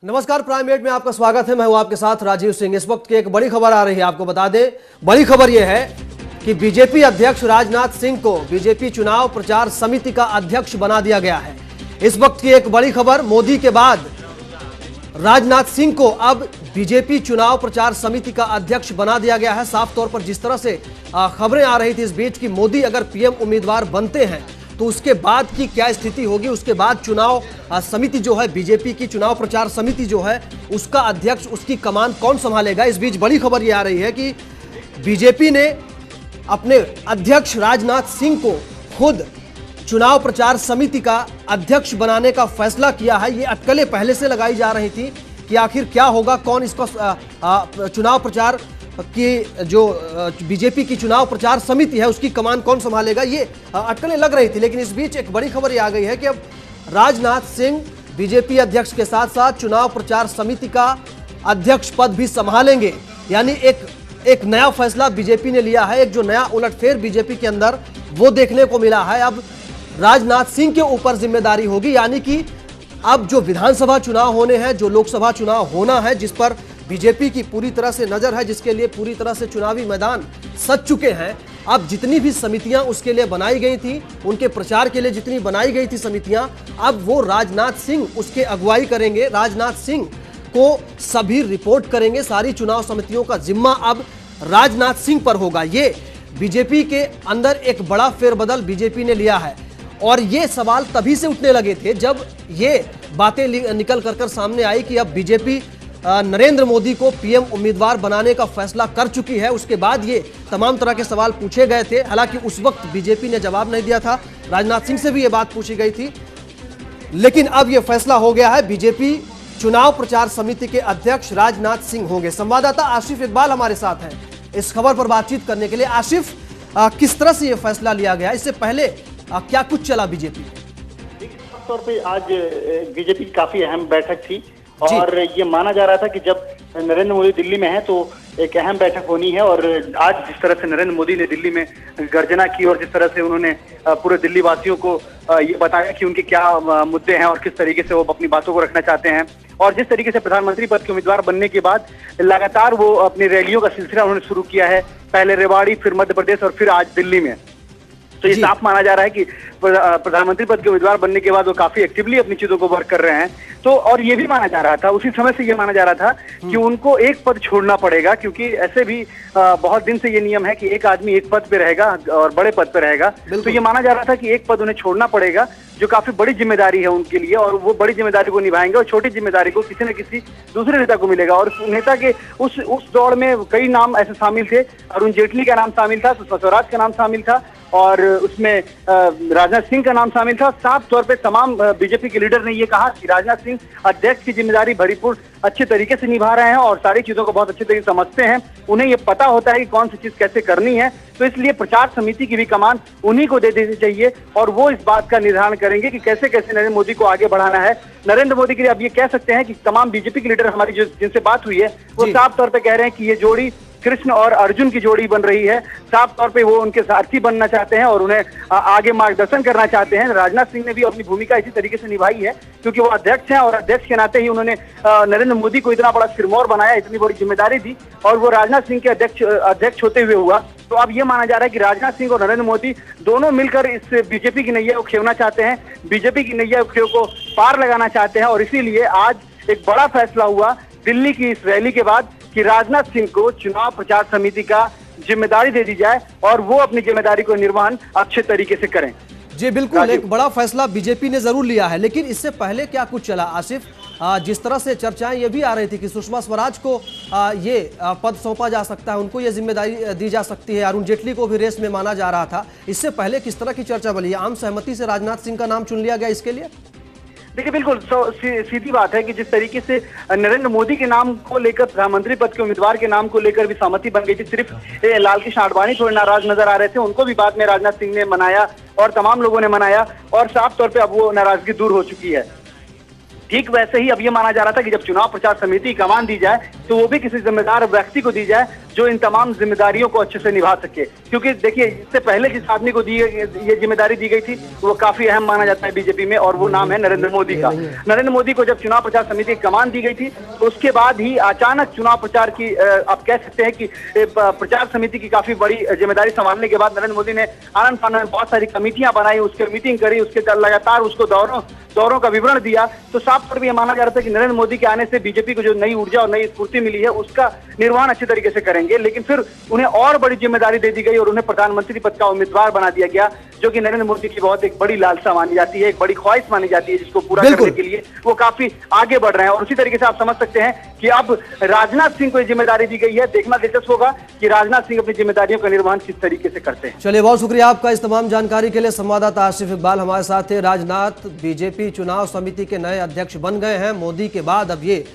नमस्कार, prime minute में आपका स्वागत है। मैं हूं आपके साथ राजीव सिंह। इस वक्त की एक बड़ी खबर आ रही है, आपको बता दें। बड़ी खबर यह है कि बीजेपी अध्यक्ष राजनाथ सिंह को बीजेपी चुनाव प्रचार समिति का अध्यक्ष बना दिया गया है। इस वक्त की एक बड़ी खबर, मोदी के बाद राजनाथ सिंह को अब बीजेपी चुनाव प्रचार समिति का अध्यक्ष बना दिया गया है। साफ तौर पर जिस तरह से खबरें आ रही थी इस बीच कि मोदी अगर पीएम उम्मीदवार बनते हैं तो उसके बाद की क्या स्थिति होगी, उसके बाद चुनाव समिति जो है, बीजेपी की चुनाव प्रचार समिति जो है, उसका अध्यक्ष, उसकी कमान कौन संभालेगा। इस बीच बड़ी खबर यह आ रही है कि बीजेपी ने अपने अध्यक्ष राजनाथ सिंह को खुद चुनाव प्रचार समिति का अध्यक्ष बनाने का फैसला किया है। ये अटकलें पहले से लगाई जा रही थी कि आखिर क्या होगा, कौन इसका चुनाव प्रचार की जो बीजेपी की चुनाव प्रचार समिति है उसकी कमान कौन संभालेगा, ये अटकलें लग रही थी। लेकिन इस बीच एक बड़ी खबर ये आ गई है कि अब राजनाथ सिंह बीजेपी अध्यक्ष के साथ साथ चुनाव प्रचार समिति का अध्यक्ष पद भी संभालेंगे। यानी एक नया फैसला बीजेपी ने लिया है, एक जो नया उलटफेर बीजेपी के अंदर वो देखने को मिला है। अब राजनाथ सिंह के ऊपर जिम्मेदारी होगी, यानी कि अब जो विधानसभा चुनाव होने हैं, जो लोकसभा चुनाव होना है, जिस पर बीजेपी की पूरी तरह से नजर है, जिसके लिए पूरी तरह से चुनावी मैदान सज चुके हैं। अब जितनी भी समितियां उसके लिए बनाई गई थी, उनके प्रचार के लिए जितनी बनाई गई थी समितियां, अब वो राजनाथ सिंह उसके अगुवाई करेंगे। राजनाथ सिंह को सभी रिपोर्ट करेंगे। सारी चुनाव समितियों का जिम्मा अब राजनाथ सिंह पर होगा। ये बीजेपी के अंदर एक बड़ा फेरबदल बीजेपी ने लिया है। और ये सवाल तभी से उठने लगे थे जब ये बातें निकल कर सामने आई कि अब बीजेपी नरेंद्र मोदी को पीएम उम्मीदवार बनाने का फैसला कर चुकी है। उसके बाद ये तमाम तरह के सवाल पूछे गए थे। हालांकि उस वक्त बीजेपी ने जवाब नहीं दिया था, राजनाथ सिंह से भी ये बात पूछी गई थी। लेकिन अब ये फैसला हो गया है, बीजेपी चुनाव प्रचार समिति के अध्यक्ष राजनाथ सिंह होंगे। संवाददाता आसिफ इकबाल हमारे साथ हैं इस खबर पर बातचीत करने के लिए। आसिफ, किस तरह से ये फैसला लिया गया, इससे पहले क्या कुछ चला बीजेपी? खास तौर पे आज बीजेपी की काफी अहम बैठक थी और ये माना जा रहा था कि जब नरेंद्र मोदी दिल्ली में है तो एक अहम बैठक होनी है। और आज जिस तरह से नरेंद्र मोदी ने दिल्ली में गर्जना की और जिस तरह से उन्होंने पूरे दिल्ली वासियों को ये बताया कि उनके क्या मुद्दे हैं और किस तरीके से वो अपनी बातों को रखना चाहते हैं, और जिस तरीके से प्रधानमंत्री पद के उम्मीदवार बनने के बाद लगातार वो अपनी रैलियों का सिलसिला उन्होंने शुरू किया है, पहले रेवाड़ी, फिर मध्य प्रदेश और फिर आज दिल्ली में। तो ये साफ माना जा रहा है कि प्रधानमंत्री पद के उम्मीदवार बनने के बाद वो काफी एक्टिवली अपनी चीजों को वर्क कर रहे हैं। तो और ये भी माना जा रहा था, उसी समय से ये माना जा रहा था कि उनको एक पद छोड़ना पड़ेगा, क्योंकि ऐसे भी बहुत दिन से ये नियम है कि एक आदमी एक पद पे रहेगा और बड़े पद पे रहेगा। तो ये माना जा रहा था कि एक पद उन्हें छोड़ना पड़ेगा, जो काफी बड़ी जिम्मेदारी है उनके लिए, और वो बड़ी जिम्मेदारी को निभाएंगे और छोटी जिम्मेदारी को किसी न किसी दूसरे नेता को मिलेगा। और उस नेता के उस दौड़ में कई नाम ऐसे शामिल थे। अरुण जेटली का नाम शामिल था, सुषमा स्वराज का नाम शामिल था, और उसमें राजनाथ सिंह का नाम शामिल था। साफ तौर पे तमाम बीजेपी के लीडर ने ये कहा कि राजनाथ सिंह अध्यक्ष की जिम्मेदारी भरपूर अच्छे तरीके से निभा रहे हैं और सारी चीजों को बहुत अच्छे तरीके से समझते हैं। उन्हें ये पता होता है कि कौन सी चीज कैसे करनी है। तो इसलिए प्रचार समिति की भी कमान उन्हीं को दे देनी चाहिए और वो इस बात का निर्धारण करेंगे कि कैसे कैसे नरेंद्र मोदी को आगे बढ़ाना है। नरेंद्र मोदी के लिए अब ये कह सकते हैं कि तमाम बीजेपी के लीडर हमारी जिनसे बात हुई है वो साफ तौर पर कह रहे हैं कि ये जोड़ी कृष्ण और अर्जुन की जोड़ी बन रही है। साफ तौर पे वो उनके सारथी बनना चाहते हैं और उन्हें आगे मार्गदर्शन करना चाहते हैं। राजनाथ सिंह ने भी अपनी भूमिका इसी तरीके से निभाई है, क्योंकि वो अध्यक्ष हैं और अध्यक्ष के नाते ही उन्होंने नरेंद्र मोदी को इतना बड़ा सिरमौर बनाया, इतनी बड़ी जिम्मेदारी दी, और वो राजनाथ सिंह के अध्यक्ष होते हुए हुआ। तो अब ये माना जा रहा है कि राजनाथ सिंह और नरेंद्र मोदी दोनों मिलकर इस बीजेपी की नैया को खेवना चाहते हैं, बीजेपी की नैया को पार लगाना चाहते हैं। और इसीलिए आज एक बड़ा फैसला हुआ दिल्ली की इस रैली के बाद कि राजनाथ सिंह को चुनाव प्रचार समिति का जिम्मेदारी दे दी जाए और वो अपनी जिम्मेदारी को निर्वहन अच्छे तरीके से करें। जी बिल्कुल, एक बड़ा फैसला बीजेपी ने जरूर लिया है। लेकिन इससे पहले क्या कुछ चला आसिफ? जिस तरह से चर्चाएं ये भी आ रही थी कि सुषमा स्वराज को ये पद सौंपा जा सकता है, उनको ये जिम्मेदारी दी जा सकती है, अरुण जेटली को भी रेस में माना जा रहा था। इससे पहले किस तरह की चर्चा बनी? आम सहमति से राजनाथ सिंह का नाम चुन लिया गया इसके लिए? देखिए, बिल्कुल सीधी बात है कि जिस तरीके से नरेंद्र मोदी के नाम को लेकर, प्रधानमंत्री पद के उम्मीदवार के नाम को लेकर भी सहमति बन गई थी। सिर्फ लाल कृष्ण आडवाणी थोड़े नाराज नजर आ रहे थे, उनको भी बाद में राजनाथ सिंह ने मनाया और तमाम लोगों ने मनाया और साफ तौर पे अब वो नाराजगी दूर हो चुकी है। ठीक वैसे ही अब ये माना जा रहा था कि जब चुनाव प्रचार समिति की कमान दी जाए तो वो भी किसी जिम्मेदार व्यक्ति को दी जाए जो इन तमाम जिम्मेदारियों को अच्छे से निभा सके। क्योंकि देखिए, इससे पहले जिस आदमी को ये जिम्मेदारी दी गई थी वो काफी अहम माना जाता है बीजेपी में, और वो नाम है नरेंद्र मोदी का। नरेंद्र मोदी को जब चुनाव प्रचार समिति की कमान दी गई थी तो उसके बाद ही अचानक चुनाव प्रचार की, आप कह सकते हैं कि प्रचार समिति की काफी बड़ी जिम्मेदारी संभालने के बाद नरेंद्र मोदी ने आनंद फानन में बहुत सारी कमेटियां बनाई, उसके मीटिंग करी, उसके लगातार उसको दौरों का विवरण दिया। तो साफ तौर पर यह माना जा रहा था कि नरेंद्र मोदी के आने से बीजेपी को जो नई ऊर्जा और नई स्फूर्ति मिली है उसका निर्वहन अच्छे तरीके से करेंगे। लेकिन फिर उन्हें और बड़ी जिम्मेदारी दे दी गई और उन्हें प्रधानमंत्री पद का उम्मीदवार बना दिया गया, जो कि नरेंद्र मोदी की बहुत एक बड़ी लालसा मानी जाती है, एक बड़ी ख्वाहिश मानी जाती है, जिसको पूरा करने के लिए वो काफी आगे बढ़ रहे हैं। और उसी तरीके से आप समझ सकते हैं कि अब राजनाथ सिंह को जिम्मेदारी दी गई है। देखना दिलचस्प होगा कि राजनाथ सिंह अपनी जिम्मेदारियों का निर्वहन किस तरीके से करते हैं। चलिए, बहुत शुक्रिया आपका इस तमाम जानकारी के लिए। संवाददाता आसिफ इकबाल हमारे साथ थे। राजनाथ बीजेपी चुनाव समिति के नए अध्यक्ष बन गए हैं। मोदी के बाद अब ये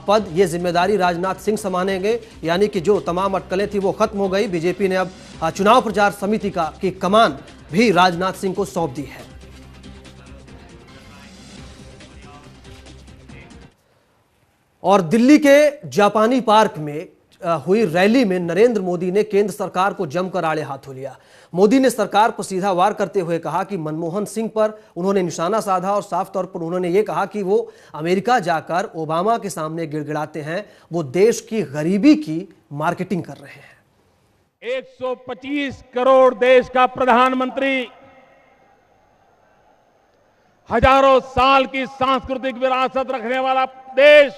पद, ये जिम्मेदारी राजनाथ सिंह संभालेंगे, यानी कि जो तमाम अटकलें थी वो खत्म हो गई। बीजेपी ने अब चुनाव प्रचार समिति की कमान भी राजनाथ सिंह को सौंप दी है। और दिल्ली के जापानी पार्क में हुई रैली में नरेंद्र मोदी ने केंद्र सरकार को जमकर आड़े हाथों लिया। मोदी ने सरकार पर सीधा वार करते हुए कहा कि मनमोहन सिंह पर उन्होंने निशाना साधा और साफ तौर पर उन्होंने ये कहा कि वो अमेरिका जाकर ओबामा के सामने गिड़गिड़ाते हैं, वो देश की गरीबी की मार्केटिंग कर रहे हैं। 125 करोड़ देश का प्रधानमंत्री, हजारों साल की सांस्कृतिक विरासत रखने वाला देश,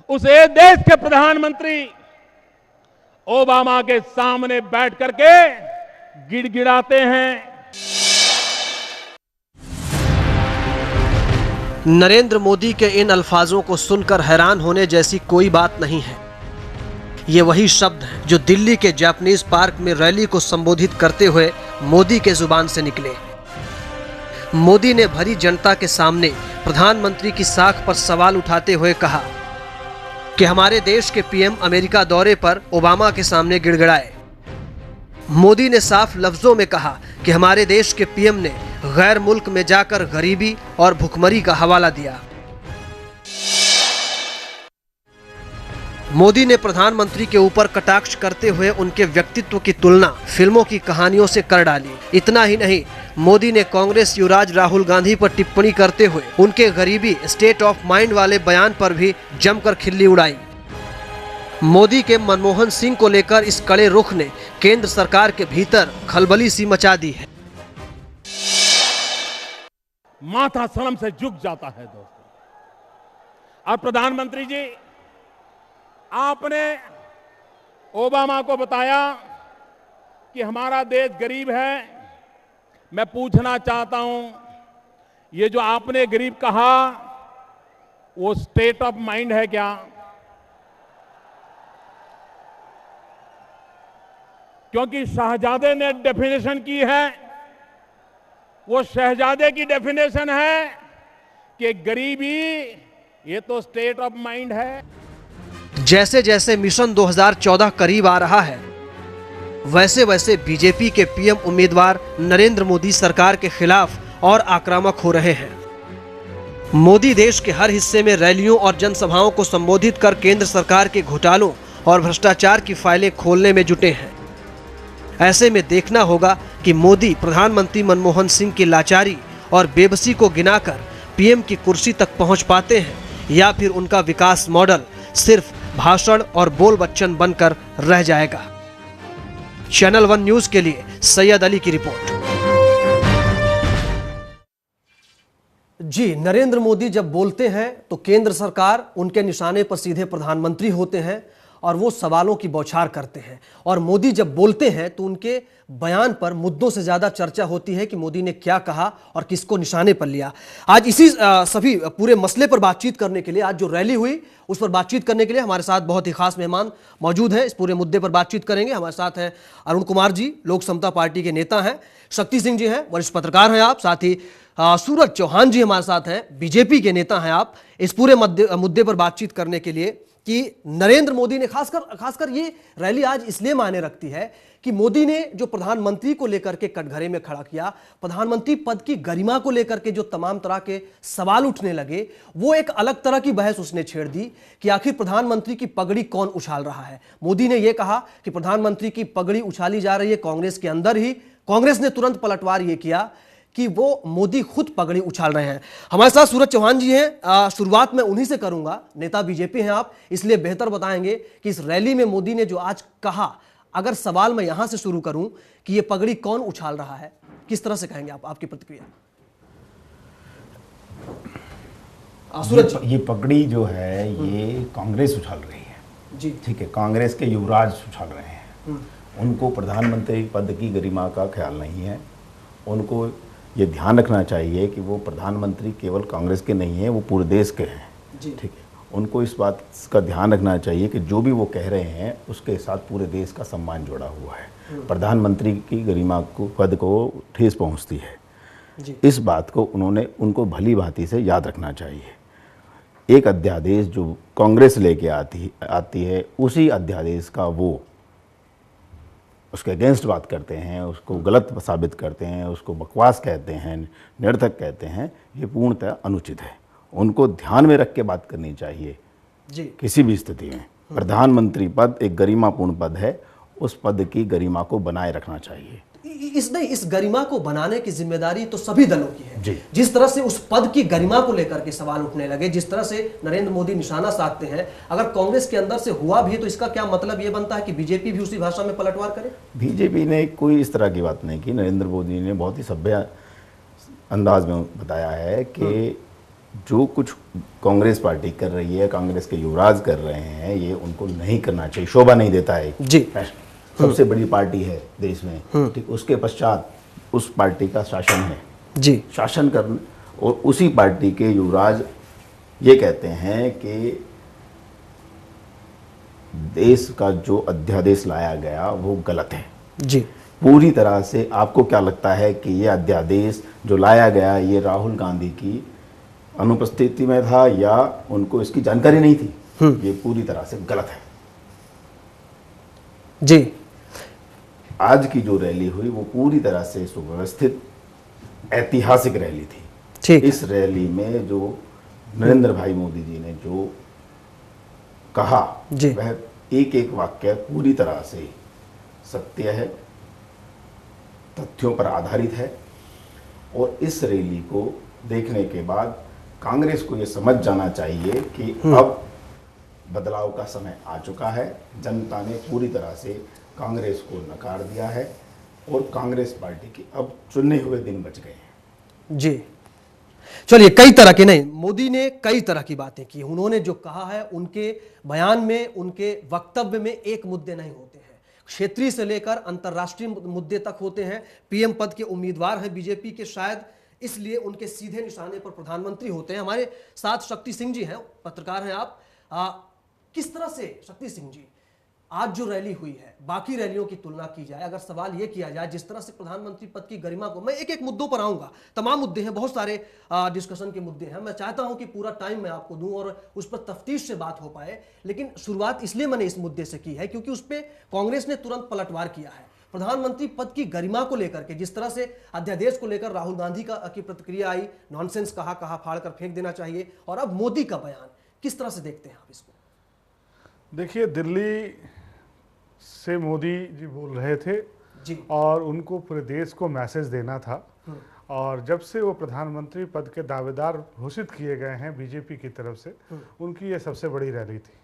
उस देश के प्रधानमंत्री ओबामा के सामने बैठ करके गिड़गिड़ाते हैं। नरेंद्र मोदी के इन अल्फाजों को सुनकर हैरान होने जैसी कोई बात नहीं है। ये वही शब्द हैं जो दिल्ली के जापानीज पार्क में रैली को संबोधित करते हुए मोदी के जुबान से निकले। मोदी ने भरी जनता के सामने प्रधानमंत्री की साख पर सवाल उठाते हुए कहा कि हमारे देश के पीएम अमेरिका दौरे पर ओबामा के सामने गिड़गिड़ाए। मोदी ने साफ लफ्जों में कहा कि हमारे देश के पीएम ने गैर मुल्क में जाकर गरीबी और भुखमरी का हवाला दिया। मोदी ने प्रधानमंत्री के ऊपर कटाक्ष करते हुए उनके व्यक्तित्व की तुलना फिल्मों की कहानियों से कर डाली। इतना ही नहीं, मोदी ने कांग्रेस युवराज राहुल गांधी पर टिप्पणी करते हुए उनके गरीबी स्टेट ऑफ माइंड वाले बयान पर भी जमकर खिल्ली उड़ाई। मोदी के मनमोहन सिंह को लेकर इस कड़े रुख ने केंद्र सरकार के भीतर खलबली सी मचा दी है। माथा शर्म से झुक जाता है दोस्तों। और प्रधानमंत्री जी, आपने ओबामा को बताया कि हमारा देश गरीब है। मैं पूछना चाहता हूं, ये जो आपने गरीब कहा वो स्टेट ऑफ माइंड है क्या? क्योंकि शहजादे ने डेफिनेशन की है, वो शहजादे की डेफिनेशन है कि गरीबी ये तो स्टेट ऑफ माइंड है। जैसे जैसे मिशन 2014 करीब आ रहा है, वैसे वैसे बीजेपी के पीएम उम्मीदवार नरेंद्र मोदी सरकार के खिलाफ और आक्रामक हो रहे हैं। मोदी देश के हर हिस्से में रैलियों और जनसभाओं को संबोधित कर केंद्र सरकार के घोटालों और भ्रष्टाचार की फाइलें खोलने में जुटे हैं। ऐसे में देखना होगा कि मोदी प्रधानमंत्री मनमोहन सिंह की लाचारी और बेबसी को गिनाकर पीएम की कुर्सी तक पहुंच पाते हैं, या फिर उनका विकास मॉडल सिर्फ भाषण और बोल बच्चन बनकर रह जाएगा। चैनल 1 न्यूज के लिए सैयद अली की रिपोर्ट। जी, नरेंद्र मोदी जब बोलते हैं तो केंद्र सरकार उनके निशाने पर सीधे प्रधानमंत्री होते हैं और वो सवालों की बौछार करते हैं। और मोदी जब बोलते हैं तो उनके बयान पर मुद्दों से ज्यादा चर्चा होती है कि मोदी ने क्या कहा और किसको निशाने पर लिया। आज इसी सभी पूरे मसले पर बातचीत करने के लिए, आज जो रैली हुई उस पर बातचीत करने के लिए हमारे साथ बहुत ही खास मेहमान मौजूद हैं। इस पूरे मुद्दे पर बातचीत करेंगे। हमारे साथ हैं अरुण कुमार जी, लोक समता पार्टी के नेता हैं, शक्ति सिंह जी हैं, वरिष्ठ पत्रकार हैं आप, साथ ही सूरज चौहान जी हमारे साथ हैं, बीजेपी के नेता हैं आप। इस पूरे मुद्दे पर बातचीत करने के लिए कि नरेंद्र मोदी ने खासकर ये रैली आज इसलिए मायने रखती है कि मोदी ने जो प्रधानमंत्री को लेकर के कटघरे में खड़ा किया, प्रधानमंत्री पद की गरिमा को लेकर के जो तमाम तरह के सवाल उठने लगे, वो एक अलग तरह की बहस उसने छेड़ दी कि आखिर प्रधानमंत्री की पगड़ी कौन उछाल रहा है। मोदी ने यह कहा कि प्रधानमंत्री की पगड़ी उछाली जा रही है कांग्रेस के अंदर ही। कांग्रेस ने तुरंत पलटवार यह किया कि वो मोदी खुद पगड़ी उछाल रहे हैं। हमारे साथ सूरज चौहान जी हैं, शुरुआत में उन्हीं से करूंगा। नेता बीजेपी हैं आप, इसलिए बेहतर बताएंगे कि इस रैली में मोदी ने जो आज कहा, अगर सवाल मैं यहां से शुरू करूं कि ये पगड़ी कौन उछाल रहा है, किस तरह से कहेंगे आप, आपकी प्रतिक्रिया? सूरज, ये पगड़ी जो है ये कांग्रेस उछाल रही है जी, ठीक है। कांग्रेस के युवराज उछाल रहे हैं। उनको प्रधानमंत्री पद की गरिमा का ख्याल नहीं है। उनको ये ध्यान रखना चाहिए कि वो प्रधानमंत्री केवल कांग्रेस के नहीं हैं, वो पूरे देश के हैं ठीक है। उनको इस बात का ध्यान रखना चाहिए कि जो भी वो कह रहे हैं उसके साथ पूरे देश का सम्मान जुड़ा हुआ है। प्रधानमंत्री की गरिमा को, पद को ठेस पहुंचती है जी। इस बात को उनको भली भांति से याद रखना चाहिए। एक अध्यादेश जो कांग्रेस लेके आती है, उसी अध्यादेश का वो उसके अगेंस्ट बात करते हैं, उसको गलत साबित करते हैं, उसको बकवास कहते हैं, निरर्थक कहते हैं, ये पूर्णतः अनुचित है। उनको ध्यान में रख के बात करनी चाहिए जी। किसी भी स्थिति में। प्रधानमंत्री पद एक गरिमापूर्ण पद है, उस पद की गरिमा को बनाए रखना चाहिए। इस गरिमा को बनाने की जिम्मेदारी तो सभी दलों की है जी। जिस तरह से उस पद की गरिमा को लेकर के सवाल उठने लगे, जिस तरह से नरेंद्र मोदी निशाना साधते हैं, अगर कांग्रेस के अंदर से हुआ भी तो इसका क्या मतलब यह बनता है कि बीजेपी भी उसी भाषा में पलटवार करे? बीजेपी ने कोई इस तरह की बात नहीं की। नरेंद्र मोदी ने बहुत ही सभ्य अंदाज में बताया है कि जो कुछ कांग्रेस पार्टी कर रही है, कांग्रेस के युवराज कर रहे हैं, ये उनको नहीं करना चाहिए, शोभा नहीं देता है जी। सबसे बड़ी पार्टी है देश में ठीक, उसके पश्चात उस पार्टी का शासन है जी। शासन करने, और उसी पार्टी के युवराज ये कहते हैं कि देश का जो अध्यादेश लाया गया वो गलत है जी। पूरी तरह से। आपको क्या लगता है कि ये अध्यादेश जो लाया गया ये राहुल गांधी की अनुपस्थिति में था या उनको इसकी जानकारी नहीं थी? ये पूरी तरह से गलत है जी। आज की जो रैली हुई वो पूरी तरह से सुव्यवस्थित ऐतिहासिक रैली थी ठीक। इस रैली में जो नरेंद्र भाई मोदी जी ने जो कहा जी। वह एक एक वाक्य पूरी तरह से सत्य है, तथ्यों पर आधारित है। और इस रैली को देखने के बाद कांग्रेस को यह समझ जाना चाहिए कि अब बदलाव का समय आ चुका है। जनता ने पूरी तरह से कांग्रेस को नकार दिया है और कांग्रेस पार्टी के अब चुने हुए दिन बच गए हैं जी। चलिए, कई तरह के नहीं, मोदी ने कई तरह की बातें की। उन्होंने जो कहा है उनके बयान में, उनके वक्तव्य में एक मुद्दे नहीं होते हैं, क्षेत्रीय से लेकर अंतर्राष्ट्रीय मुद्दे तक होते हैं। पीएम पद के उम्मीदवार हैं बीजेपी के, शायद इसलिए उनके सीधे निशाने पर प्रधानमंत्री होते हैं। हमारे साथ शक्ति सिंह जी हैं, पत्रकार हैं आप। किस तरह से शक्ति सिंह जी, आज जो रैली हुई है बाकी रैलियों की तुलना की जाए, अगर सवाल यह किया जाए जिस तरह से प्रधानमंत्री पद की गरिमा को, मैं एक एक मुद्दों पर आऊंगा, तमाम मुद्दे हैं, बहुत सारे डिस्कशन के मुद्दे हैं, मैं चाहता हूं कि पूरा टाइम मैं आपको दूं और उस पर तफ्तीश से बात हो पाए। लेकिन शुरुआत इसलिए मैंने इस मुद्दे से की है क्योंकि उस पर कांग्रेस ने तुरंत पलटवार किया है। प्रधानमंत्री पद की गरिमा को लेकर के, जिस तरह से अध्यादेश को लेकर राहुल गांधी की प्रतिक्रिया आई, नॉनसेंस कहा फाड़ कर फेंक देना चाहिए, और अब मोदी का बयान, किस तरह से देखते हैं आप इसको? देखिए, दिल्ली से मोदी जी बोल रहे थे जी। और उनको पूरे देश को मैसेज देना था। और जब से वो प्रधानमंत्री पद के दावेदार घोषित किए गए हैं बीजेपी की तरफ से, उनकी ये सबसे बड़ी रैली थी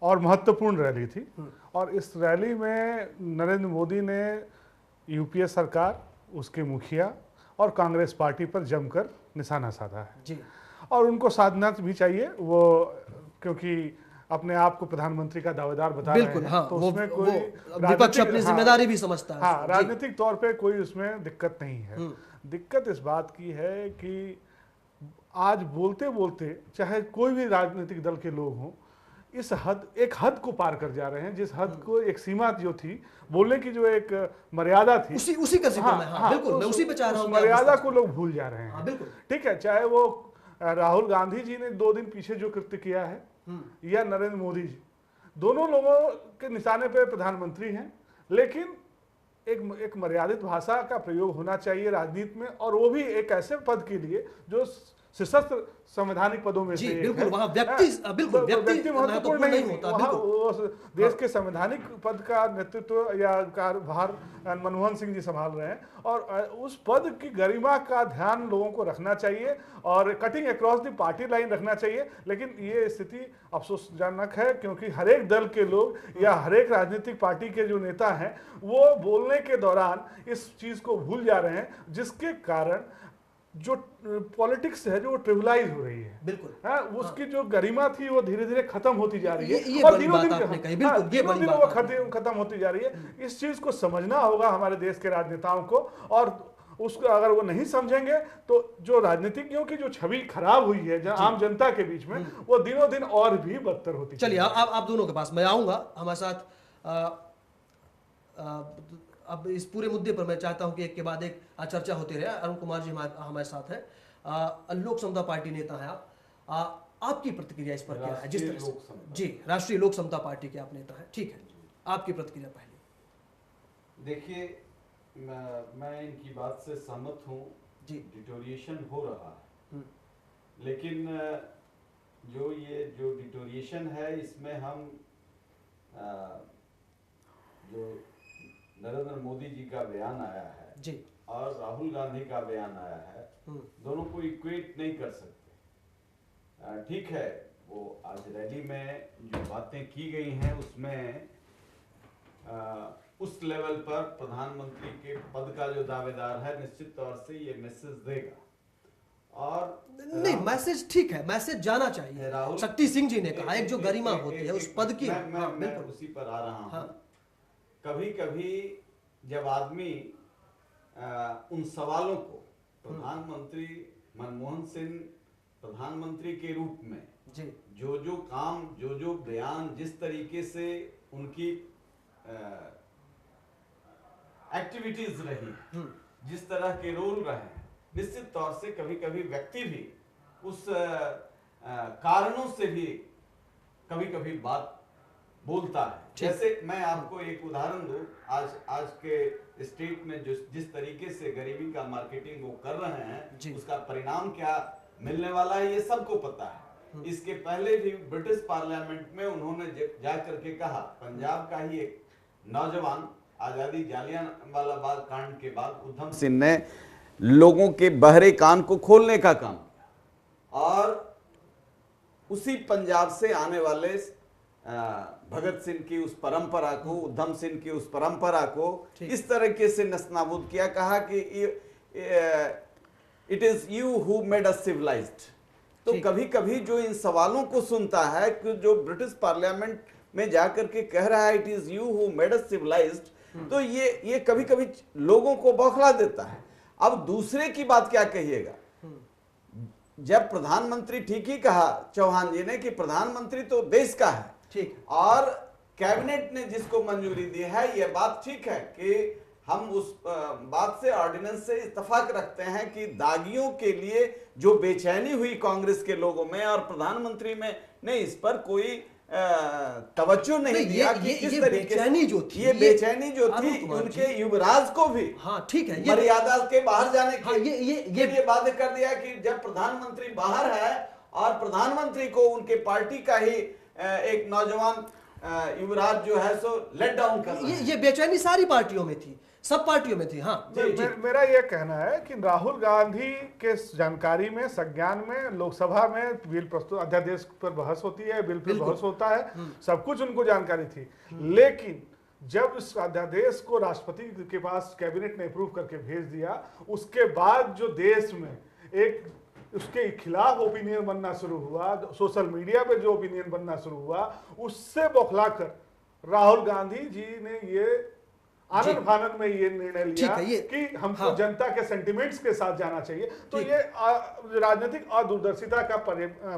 और महत्वपूर्ण रैली थी। और इस रैली में नरेंद्र मोदी ने यूपीए सरकार, उसके मुखिया और कांग्रेस पार्टी पर जमकर निशाना साधा है जी। और उनको साधना भी चाहिए, वो क्योंकि अपने आप को प्रधानमंत्री का दावेदार बता रहे हैं। हाँ, तो उसमें कोई विपक्ष अपनी जिम्मेदारी भी समझता है। हाँ, राजनीतिक तौर पे कोई उसमें दिक्कत नहीं है। दिक्कत इस बात की है कि आज बोलते बोलते चाहे कोई भी राजनीतिक दल के लोग हों, एक हद को पार कर जा रहे हैं, जिस हद को, एक सीमा जो थी बोलने की, जो एक मर्यादा थी, उसी का जिक्र बिल्कुल मैं उसी पे चाह रहा हूं, मर्यादा को लोग भूल जा रहे हैं। बिल्कुल ठीक है, चाहे वो राहुल गांधी जी ने 2 दिन पीछे जो कृत्य किया है, या नरेंद्र मोदी जी, दोनों लोगों के निशाने पे प्रधानमंत्री हैं, लेकिन एक मर्यादित भाषा का प्रयोग होना चाहिए राजनीति में, और वो भी एक ऐसे पद के लिए जो सशस्त्र संवैधानिक पदों में जी, से बिल्कुल, है। वहाँ व्यक्ति महत्वपूर्ण नहीं होता, वहाँ बिल्कुल। वो देश के संवैधानिक पद का नेतृत्व या कार्यभार मनमोहन सिंह जी संभाल रहे हैं, और उस पद की गरिमा का ध्यान लोगों को रखना चाहिए और cutting across the party line रखना चाहिए। लेकिन ये स्थिति अफसोसजनक है, क्योंकि हर एक दल के लोग या हर एक राजनीतिक पार्टी के जो नेता हैं वो बोलने के दौरान इस चीज को भूल जा रहे हैं, जिसके कारण जो पॉलिटिक्स है जो वो ट्रिविलाइज हो रही है। बिल्कुल। उसकी जो गरिमा थी वो धीरे धीरे खत्म होती जा रही है, ये और बड़ी दिनों बात दिन आपने कही, बिल्कुल, ये बड़ी दिनों बात वो खत्म होती जा रही है। इस चीज को समझना होगा हमारे देश के राजनेताओं को, और उसको अगर वो नहीं समझेंगे तो जो राजनीतिज्ञों की जो छवि खराब हुई है आम जनता के बीच में, वो दिनों दिन और भी बदतर होती। चलिए आप दोनों के पास मैं आऊंगा, हमारे साथ अब इस पूरे मुद्दे पर मैं चाहता हूं कि एक के बाद एक चर्चा होती रहे। अरुण कुमार जी हमारे साथ हैं, लोक समता पार्टी नेता हैं आप, आपकी प्रतिक्रिया इस पर क्या है? जिस तरह से जी राष्ट्रीय लोक समता पार्टी के आप नेता हैं, ठीक है, आपकी प्रतिक्रिया पहले। देखिए, मैं इनकी बात से सहमत हूँ जी, डिटोरिएशन हो रहा है, लेकिन जो डिटोरिएशन है इसमें हम जो नरेंद्र मोदी जी का बयान आया है जी और राहुल गांधी का बयान आया है, दोनों को इक्वेट नहीं कर सकते। ठीक है, वो आज रैली में जो बातें की गई हैं उसमें उस लेवल पर प्रधानमंत्री के पद का जो दावेदार है निश्चित तौर से ये मैसेज देगा, और नहीं मैसेज ठीक है, मैसेज जाना चाहिए। राहुल शक्ति सिंह जी ने कहा एक जो गरिमा होती है उस पद की, मैं उसी पर आ रहा हूँ। कभी कभी जब आदमी उन सवालों को प्रधानमंत्री मनमोहन सिंह प्रधानमंत्री के रूप में जी जो काम जो बयान जिस तरीके से उनकी एक्टिविटीज रही, जिस तरह के रोल रहे, निश्चित तौर से कभी कभी व्यक्ति भी उस कारणों से भी कभी कभी बात बोलता है। जैसे मैं आपको एक उदाहरण दूं, आज के स्टेट में जिस तरीके से गरीबी का मार्केटिंग वो कर रहे हैं, उसका परिणाम क्या मिलने वाला है ये सबको पता है। इसके पहले भी ब्रिटिश पार्लियामेंट में उन्होंने जा करके कहा, पंजाब का ही एक नौजवान आजादी जालियांवाला बाग कांड के बाद उधम सिंह ने लोगों के बहरे कान को खोलने का काम, और उसी पंजाब से आने वाले भगत सिंह की उस परंपरा को, उधम सिंह की उस परंपरा को इस तरीके से नस्तानाबूद किया, कहा कि it is you who made us civilized. तो कभी कभी जो इन सवालों को सुनता है कि जो ब्रिटिश पार्लियामेंट में जाकर के कह रहा है it is you who made us civilized, तो ये कभी कभी लोगों को बौखला देता है। अब दूसरे की बात क्या कहिएगा, जब प्रधानमंत्री, ठीक ही कहा चौहान जी ने कि प्रधानमंत्री तो देश का है, ठीक, और कैबिनेट ने जिसको मंजूरी दी है, यह बात ठीक है कि हम उस बात से, ऑर्डिनेंस से इत्तेफाक रखते हैं कि दागियों के लिए जो बेचैनी हुई कांग्रेस के लोगों में और प्रधानमंत्री में ने इस पर कोई तवज्जो नहीं दिया कि किस तरीके से ये बेचैनी जो थी उनके युवराज को भी, हाँ ठीक है, मर्यादा के बाहर जाने के लिए बाध्य कर दिया कि जब प्रधानमंत्री बाहर है और प्रधानमंत्री को उनके पार्टी का ही एक नौजवान युवराज जो है सो लेट डाउन कर रहा है। ये बेचैनी सारी पार्टियों में थी, सब पार्टियों में थी। हाँ मेरा यह कहना है कि राहुल गांधी के जानकारी में, संज्ञान में, लोकसभा में बिल प्रस्तुत, अध्यादेश पर बहस होती है, बिल पर बहस होता है, सब कुछ उनको जानकारी थी। लेकिन जब इस अध्यादेश को राष्ट्रपति के पास कैबिनेट ने अप्रूव करके भेज दिया, उसके बाद जो देश में एक उसके खिलाफ ओपिनियन बनना शुरू हुआ, सोशल मीडिया पे जो ओपिनियन बनना शुरू हुआ, उससे बौखलाकर राहुल गांधी जी ने ये आनंद फानंद में ये निर्णय लिया कि हमको जनता के सेंटिमेंट्स के साथ जाना चाहिए। तो ये राजनीतिक अदूरदर्शिता का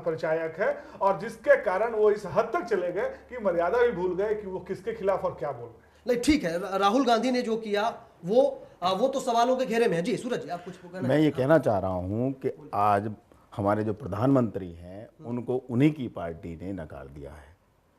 परिचायक है, और जिसके कारण वो इस हद तक चले गए कि मर्यादा भी भूल गए कि वो किसके खिलाफ और क्या बोल रहे हैं। नहीं ठीक है, राहुल गांधी ने जो किया वो तो सवालों के घेरे में है। जी सूरज जी, आप कुछ कहना? मैं ये कहना चाह रहा हूँ कि आज हमारे जो प्रधानमंत्री हैं उनको उन्हीं की पार्टी ने नकार दिया है।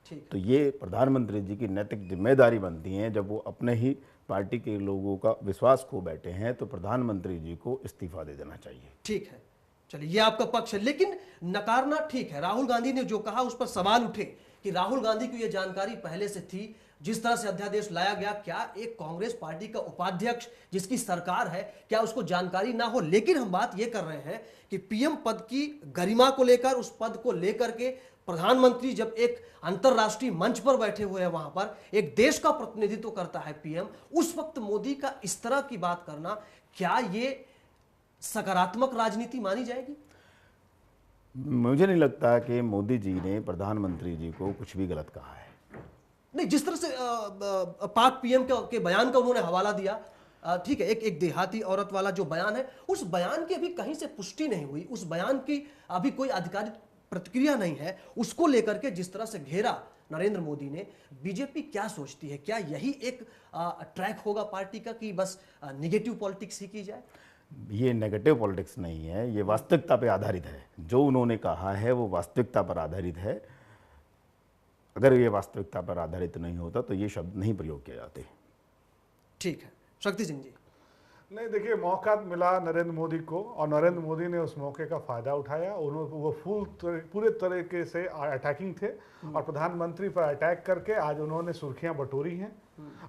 ठीक। तो ये प्रधानमंत्री जी की नैतिक जिम्मेदारी बनती है, जब वो अपने ही पार्टी के लोगों का विश्वास खो बैठे हैं तो प्रधानमंत्री जी को इस्तीफा दे देना चाहिए। ठीक है, चलिए ये आपका पक्ष है, लेकिन नकारना ठीक है। राहुल गांधी ने जो कहा उस पर सवाल उठे कि राहुल गांधी को यह जानकारी पहले से थी, जिस तरह से अध्यादेश लाया गया, क्या एक कांग्रेस पार्टी का उपाध्यक्ष जिसकी सरकार है, क्या उसको जानकारी ना हो? लेकिन हम बात यह कर रहे हैं कि पीएम पद की गरिमा को लेकर, उस पद को लेकर के प्रधानमंत्री जब एक अंतरराष्ट्रीय मंच पर बैठे हुए हैं, वहां पर एक देश का प्रतिनिधित्व करता है पीएम, उस वक्त मोदी का इस तरह की बात करना, क्या ये सकारात्मक राजनीति मानी जाएगी? मुझे नहीं लगता कि मोदी जी ने प्रधानमंत्री जी को कुछ भी गलत कहा है। नहीं, जिस तरह से पाक पीएम के बयान का उन्होंने हवाला दिया, ठीक है, एक देहाती औरत वाला जो बयान है, उस बयान की अभी कहीं से पुष्टि नहीं हुई, उस बयान की अभी कोई आधिकारिक प्रतिक्रिया नहीं है। उसको लेकर के जिस तरह से घेरा नरेंद्र मोदी ने, बीजेपी क्या सोचती है? क्या यही एक ट्रैक होगा पार्टी का कि बस निगेटिव पॉलिटिक्स ही की जाए? ये नेगेटिव पॉलिटिक्स नहीं है, ये वास्तविकता पे आधारित है। जो उन्होंने कहा है वो वास्तविकता पर आधारित है। अगर ये वास्तविकता पर आधारित नहीं होता तो ये शब्द नहीं प्रयोग किए जाते। ठीक है, शक्ति सिंह जी। नहीं, देखिए, मौका मिला नरेंद्र मोदी को और नरेंद्र मोदी ने उस मौके का फायदा उठाया। उन्होंने वो पूरे तरीके से अटैकिंग थे और प्रधानमंत्री पर अटैक करके आज उन्होंने सुर्खियां बटोरी हैं।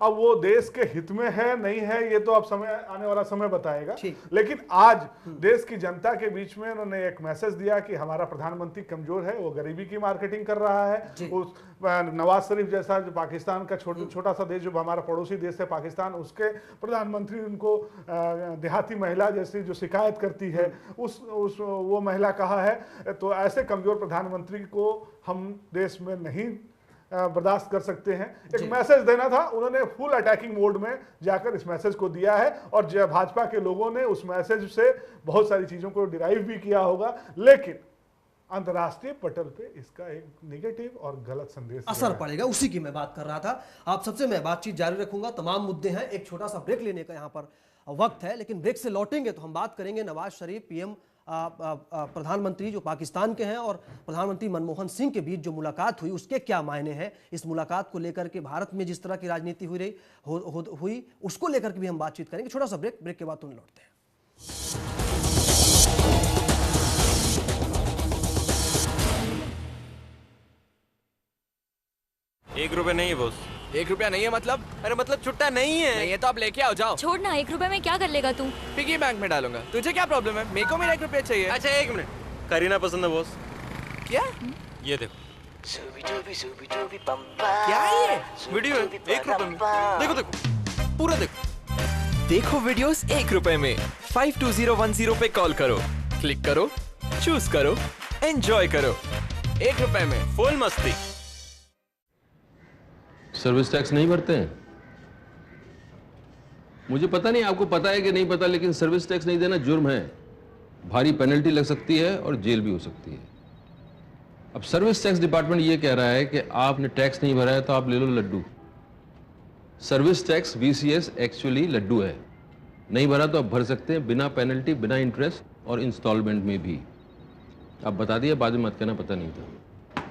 अब वो देश के हित में है नहीं है ये तो अब समय आने वाला समय बताएगा, लेकिन आज देश की जनता के बीच में उन्होंने एक मैसेज दिया कि हमारा प्रधानमंत्री कमजोर है, वो गरीबी की मार्केटिंग कर रहा है। उस नवाज शरीफ जैसा जो पाकिस्तान का छोटा सा देश, जो हमारा पड़ोसी देश है पाकिस्तान, उसके प्रधानमंत्री उनको देहाती महिला जैसी जो शिकायत करती है उस वो महिला कहा है। तो ऐसे कमजोर प्रधानमंत्री को हम देश में नहीं बर्दाश्त कर सकते हैं। एक मैसेज देना था, उन्होंने फुल अटैकिंग मोड में जाकर इस मैसेज को दिया है और भाजपा के लोगों ने उस मैसेज से बहुत सारी चीजों को डिराइव भी किया होगा, लेकिन अंतर्राष्ट्रीय पटल पे इसका एक नेगेटिव और गलत संदेश असर पड़ेगा। उसी की मैं बात कर रहा था। आप सबसे मैं बातचीत जारी रखूंगा, तमाम मुद्दे हैं। एक छोटा सा ब्रेक लेने का यहाँ पर वक्त है, लेकिन ब्रेक से लौटेंगे तो हम बात करेंगे नवाज शरीफ पीएम प्रधानमंत्री जो पाकिस्तान के हैं और प्रधानमंत्री मनमोहन सिंह के बीच जो मुलाकात हुई उसके क्या मायने हैं। इस मुलाकात को लेकर के भारत में जिस तरह की राजनीति हुई उसको लेकर के भी हम बातचीत करेंगे। छोटा सा ब्रेक के बाद तुम लौटते हैं। ₹1 नहीं है बॉस। ₹1 नहीं है मतलब? अरे मतलब छुट्टा नहीं है। नहीं है तो आप लेके आओ, जाओ। छोड़ ना, ₹1 में क्या कर लेगा तू? पिगी बैंक में डालूंगा। तुझे क्या प्रॉब्लम है? मेरे को मेरा ₹1 चाहिए। अच्छा 1 मिनट, करीना पसंद है बॉस। क्या? ये देखो। क्या है ये? वीडियो है ₹1 में। देखो देखो, पूरा देखो। देखो वीडियोस ₹1 में। 52010 पे कॉल करो, क्लिक करो, चूज करो, एंजॉय करो। ₹1 में फुल मस्ती। सर्विस टैक्स नहीं भरते हैं? मुझे पता नहीं आपको पता है कि नहीं पता, लेकिन सर्विस टैक्स नहीं देना जुर्म है। भारी पेनल्टी लग सकती है और जेल भी हो सकती है। अब सर्विस टैक्स डिपार्टमेंट ये कह रहा है कि आपने टैक्स नहीं भरा है तो आप ले लो लड्डू। सर्विस टैक्स VCS एक्चुअली लड्डू है। नहीं भरा तो आप भर सकते हैं बिना पेनल्टी, बिना इंटरेस्ट और इंस्टॉलमेंट में भी। आप बता दिए, बाद में मत कहना पता नहीं था।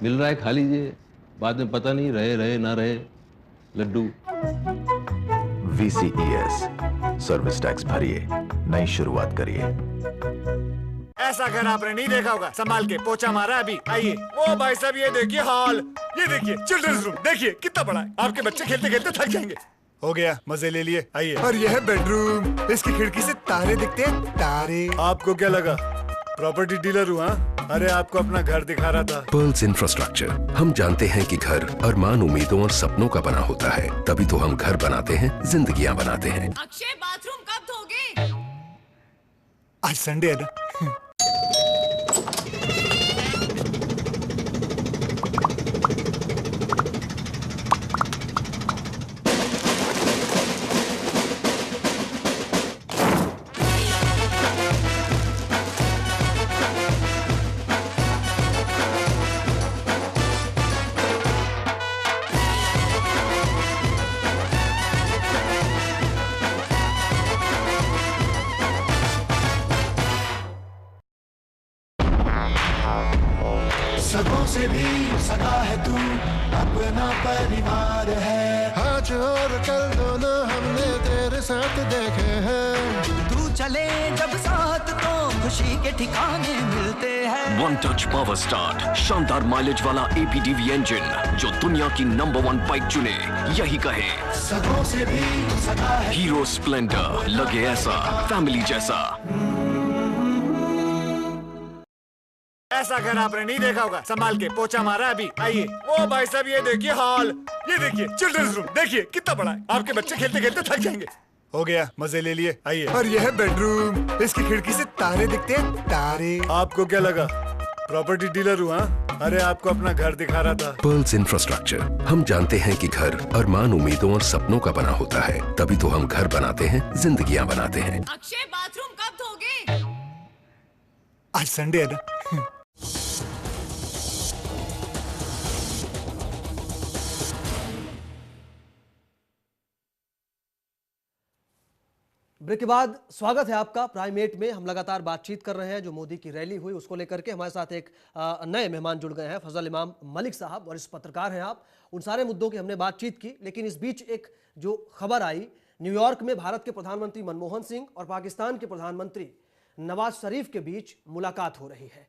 मिल रहा है, खा लीजिए, बाद में पता नहीं रहे ना रहे लड्डू। VCES सर्विस टैक्स भरिए, नई शुरुआत करिए। ऐसा घर आपने नहीं देखा होगा, संभाल के पोछा मारा अभी। आइए। ओ भाई साहब, ये देखिए हॉल, ये देखिए चिल्ड्रंस रूम, देखिए कितना बड़ा है। आपके बच्चे खेलते खेलते थक जाएंगे। हो गया, मजे ले लिए। आइए। और यह है बेडरूम, इसकी खिड़की से तारे दिखते हैं, तारे। आपको क्या लगा प्रॉपर्टी डीलर हुआ? अरे आपको अपना घर दिखा रहा था। पर्ल्स इंफ्रास्ट्रक्चर, हम जानते हैं कि घर अरमान, उम्मीदों और सपनों का बना होता है, तभी तो हम घर बनाते हैं, जिंदगियां बनाते हैं। अक्षय, बाथरूम कब धोगे? आज संडे है ना। सगों से भी सगा है तू, अपना परिवार है। आज और कल दोनों हमने तेरे साथ देखे हैं। तू चले जब साथ तो खुशी के ठिकाने मिलते हैं। वन टच पावर स्टार्ट, शानदार माइलेज वाला APDV इंजन जो दुनिया की नंबर 1 बाइक चुने, यही कहे सगों से भी सगा है। हीरो स्प्लेंडर, लगे ऐसा फैमिली जैसा। ऐसा घर आपने नहीं देखा होगा, संभाल के पोछा मारा अभी। आइए, वो भाई साहब ये देखिए हॉल, ये देखिए चिल्ड्रंस रूम, देखिए कितना बड़ा है। आपके बच्चे खेलते खेलते थक जाएंगे। हो गया, मजे ले लिए। आइए, और ये है बेडरूम, इसकी खिड़की से तारे दिखते हैं, तारे। आपको क्या लगा प्रॉपर्टी डीलर हूँ? हाँ, अरे आपको अपना घर दिखा रहा था। पर्ल्स इंफ्रास्ट्रक्चर, हम जानते हैं कि घर अरमान, उम्मीदों और सपनों का बना होता है, तभी तो हम घर बनाते हैं, जिंदगियां बनाते हैं। अक्षय बाथरूम कब धोगे? आज संडे है ना। ब्रेक के बाद स्वागत है आपका प्राइमेट में। हम लगातार बातचीत कर रहे हैं जो मोदी की रैली हुई उसको लेकर के। हमारे साथ एक नए मेहमान जुड़ गए हैं, फजल इमाम मलिक साहब, वरिष्ठ पत्रकार हैं आप। उन सारे मुद्दों की हमने बातचीत की, लेकिन इस बीच एक जो खबर आई, न्यूयॉर्क में भारत के प्रधानमंत्री मनमोहन सिंह और पाकिस्तान के प्रधानमंत्री नवाज शरीफ के बीच मुलाकात हो रही है।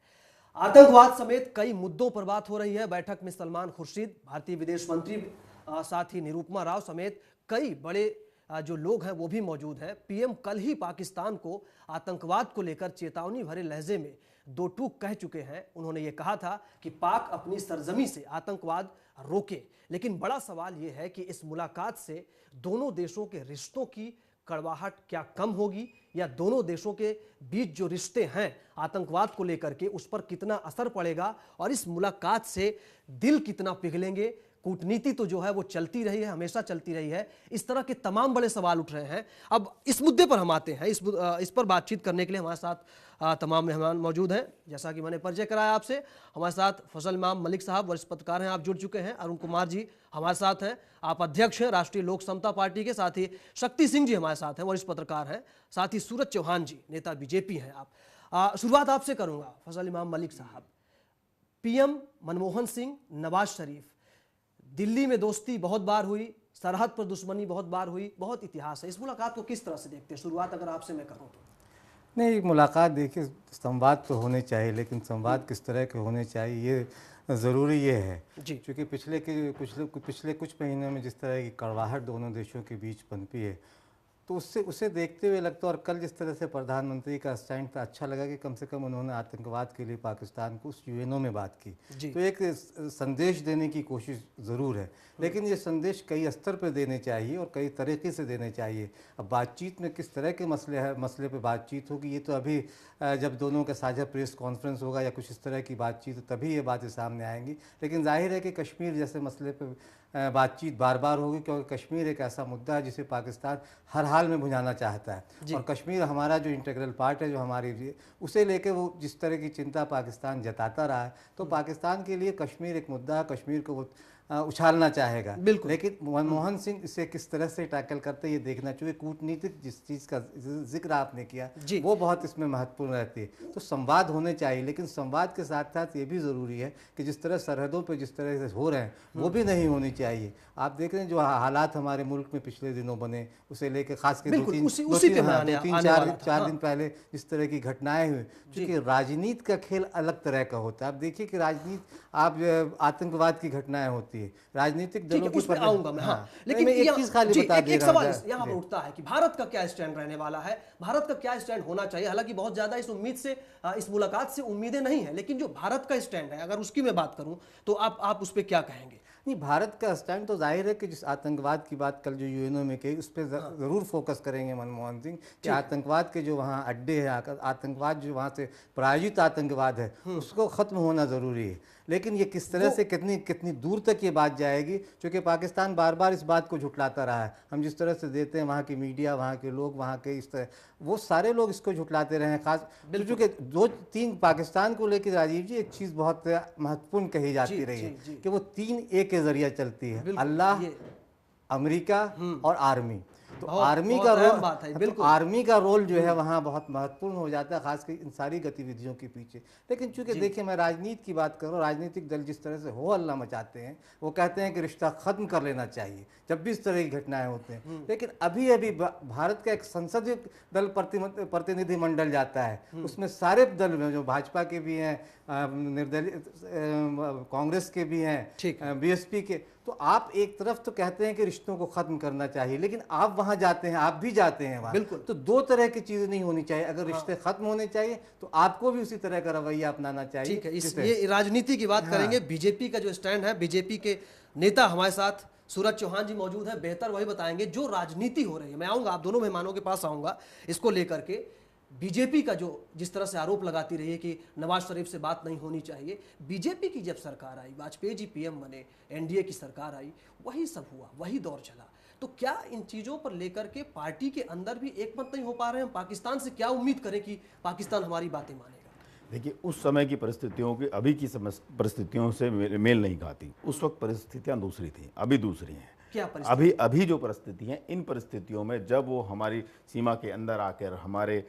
आतंकवाद समेत कई मुद्दों पर बात हो रही है। बैठक में सलमान खुर्शीद, भारतीय विदेश मंत्री, साथ ही निरुपमा राव समेत कई बड़े जो लोग हैं वो भी मौजूद हैं। पीएम कल ही पाकिस्तान को आतंकवाद को लेकर चेतावनी भरे लहजे में दो टूक कह चुके हैं। उन्होंने ये कहा था कि पाक अपनी सरजमी से आतंकवाद रोके, लेकिन बड़ा सवाल ये है कि इस मुलाकात से दोनों देशों के रिश्तों की कड़वाहट क्या कम होगी, या दोनों देशों के बीच जो रिश्ते हैं आतंकवाद को लेकर के उस पर कितना असर पड़ेगा, और इस मुलाकात से दिल कितना पिघलेंगे। कूटनीति तो जो है वो चलती रही है, हमेशा चलती रही है। इस तरह के तमाम बड़े सवाल उठ रहे हैं। अब इस मुद्दे पर हम आते हैं। इस पर बातचीत करने के लिए हमारे साथ तमाम मेहमान मौजूद हैं। जैसा कि मैंने परिचय कराया आपसे, हमारे साथ फजल इमाम मलिक साहब, वरिष्ठ पत्रकार हैं, आप जुड़ चुके हैं। अरुण कुमार जी हमारे साथ हैं, आप अध्यक्ष हैं राष्ट्रीय लोक समता पार्टी के। साथ ही शक्ति सिंह जी हमारे साथ हैं, वरिष्ठ पत्रकार हैं। साथ ही सूरज चौहान जी, नेता बीजेपी हैं आप। शुरुआत आपसे करूंगा फजल इमाम मलिक साहब। पीएम मनमोहन सिंह, नवाज शरीफ, दिल्ली में दोस्ती बहुत बार हुई, सरहद पर दुश्मनी बहुत बार हुई, बहुत इतिहास है। इस मुलाकात को किस तरह से देखते हैं? शुरुआत अगर आपसे मैं करूं तो। नहीं, मुलाकात देखिए, संवाद तो होने चाहिए, लेकिन संवाद किस तरह के होने चाहिए ये ज़रूरी ये है क्योंकि पिछले कुछ महीनों में जिस तरह की कड़वाहट दोनों देशों के बीच पनपी है, तो उसे देखते हुए लगता है, और कल जिस तरह से प्रधानमंत्री का स्टैंड था, अच्छा लगा कि कम से कम उन्होंने आतंकवाद के लिए पाकिस्तान को उस यूएनओ में बात की। तो एक संदेश देने की कोशिश ज़रूर है, लेकिन ये संदेश कई स्तर पर देने चाहिए और कई तरीके से देने चाहिए। अब बातचीत में किस तरह के मसले पे बातचीत होगी, ये तो अभी जब दोनों का साझा प्रेस कॉन्फ्रेंस होगा या कुछ इस तरह की बातचीत, तभी ये बातें सामने आएंगी। लेकिन जाहिर है कि कश्मीर जैसे मसले पर बातचीत बार बार होगी, क्योंकि कश्मीर एक ऐसा मुद्दा है जिसे पाकिस्तान हर हाल में बुझाना चाहता है, और कश्मीर हमारा जो इंटीग्रल पार्ट है, जो हमारी, उसे लेके वो जिस तरह की चिंता पाकिस्तान जताता रहा है, तो पाकिस्तान के लिए कश्मीर एक मुद्दा है, कश्मीर को वो उछालना चाहेगा। लेकिन मनमोहन सिंह इसे किस तरह से टैकल करते ये देखना चाहिए। कूटनीतिक जिस चीज़ का जिक्र आपने किया वो बहुत इसमें महत्वपूर्ण रहती है। तो संवाद होने चाहिए, लेकिन संवाद के साथ साथ ये भी ज़रूरी है कि जिस तरह सरहदों पर जिस तरह से हो रहे हैं वो भी नहीं होनी चाहिए। आप देख रहे हैं जो हालात हमारे मुल्क में पिछले दिनों बने, उसे लेकर खास कर चार दिन पहले जिस तरह की घटनाएं हुई, क्योंकि राजनीति का खेल अलग तरह का होता है। आप देखिए कि राजनीति, आप आतंकवाद की घटनाएं होती है, राजनीतिक दलों की पर आऊंगा मैं। हाँ, लेकिन एक चीज खाली बता दे रहा हूं, यहाँ पर उठता है कि भारत का क्या स्टैंड रहने वाला है, भारत का क्या स्टैंड होना चाहिए। हालांकि बहुत ज्यादा इस उम्मीद से, इस मुलाकात से उम्मीदें नहीं है, लेकिन जो भारत का स्टैंड है, अगर उसकी मैं बात करूं तो आप उस पर क्या कहेंगे? नहीं, भारत का स्टैंड तो जाहिर है कि जिस आतंकवाद की बात कल जो यूएनओ में कही, उस पर ज़रूर फोकस करेंगे मनमोहन सिंह कि आतंकवाद के जो वहाँ अड्डे हैं, आतंकवाद जो वहाँ से प्रायोजित आतंकवाद है, उसको ख़त्म होना ज़रूरी है। लेकिन ये किस तरह से कितनी दूर तक ये बात जाएगी, क्योंकि पाकिस्तान बार बार इस बात को झुटलाता रहा है। हम जिस तरह से देते हैं, वहाँ की मीडिया, वहाँ के लोग, वहाँ के इस तरह वो सारे लोग इसको झुटलाते रहे हैं। खास क्योंकि 2-3 पाकिस्तान को लेकर राजीव जी एक चीज़ बहुत महत्वपूर्ण कही जाती रही है कि वो 3 A के जरिए चलती है, अल्लाह, अमेरिका और आर्मी। तो बहुत- आर्मी बहुत का अहम रोल, बात है, तो बिल्कुल। आर्मी का रोल जो है वहाँ बहुत महत्वपूर्ण हो जाता है, खासकर इन सारी गतिविधियों के पीछे। लेकिन चूंकि देखिए, मैं राजनीति की बात करूँ, राजनीतिक दल जिस तरह से हो हल्ला मचाते हैं, वो कहते हैं कि रिश्ता खत्म कर लेना चाहिए जब भी इस तरह की घटनाएं होते हैं। लेकिन अभी अभी भारत का एक संसदीय दल प्रतिनिधिमंडल जाता है, उसमें सारे दल में जो भाजपा के भी हैं, निर्दलीय कांग्रेस के भी हैं, बीएसपी के, तो आप एक तरफ तो कहते हैं कि रिश्तों को खत्म करना चाहिए, लेकिन आप वहां जाते हैं, आप भी जाते हैं वहां, बिल्कुल। तो दो तरह की चीजें नहीं होनी चाहिए। अगर रिश्ते खत्म होने चाहिए तो आपको भी उसी तरह का रवैया अपनाना चाहिए। ठीक है, ये राजनीति की बात करेंगे। बीजेपी का जो स्टैंड है, बीजेपी के नेता हमारे साथ सूरज चौहान जी मौजूद है, बेहतर वही बताएंगे जो राजनीति हो रही है। मैं आऊंगा, आप दोनों मेहमानों के पास आऊंगा इसको लेकर के। बीजेपी का जो जिस तरह से आरोप लगाती रही है कि नवाज शरीफ से बात नहीं होनी चाहिए, बीजेपी की जब सरकार आई, वाजपेयी जी पीएम बने, एनडीए की सरकार आई, वही सब हुआ, वही दौर चला। तो क्या इन चीजों पर लेकर के पार्टी के अंदर भी एकमत नहीं हो पा रहे हैं? हम पाकिस्तान से क्या उम्मीद करें कि पाकिस्तान हमारी बातें मानेगा? देखिए, उस समय की परिस्थितियों की अभी की परिस्थितियों से मेल नहीं खाती। उस वक्त परिस्थितियां दूसरी थी, अभी दूसरी हैं। क्या अभी जो परिस्थिति है, इन परिस्थितियों में जब वो हमारी सीमा के अंदर आकर हमारे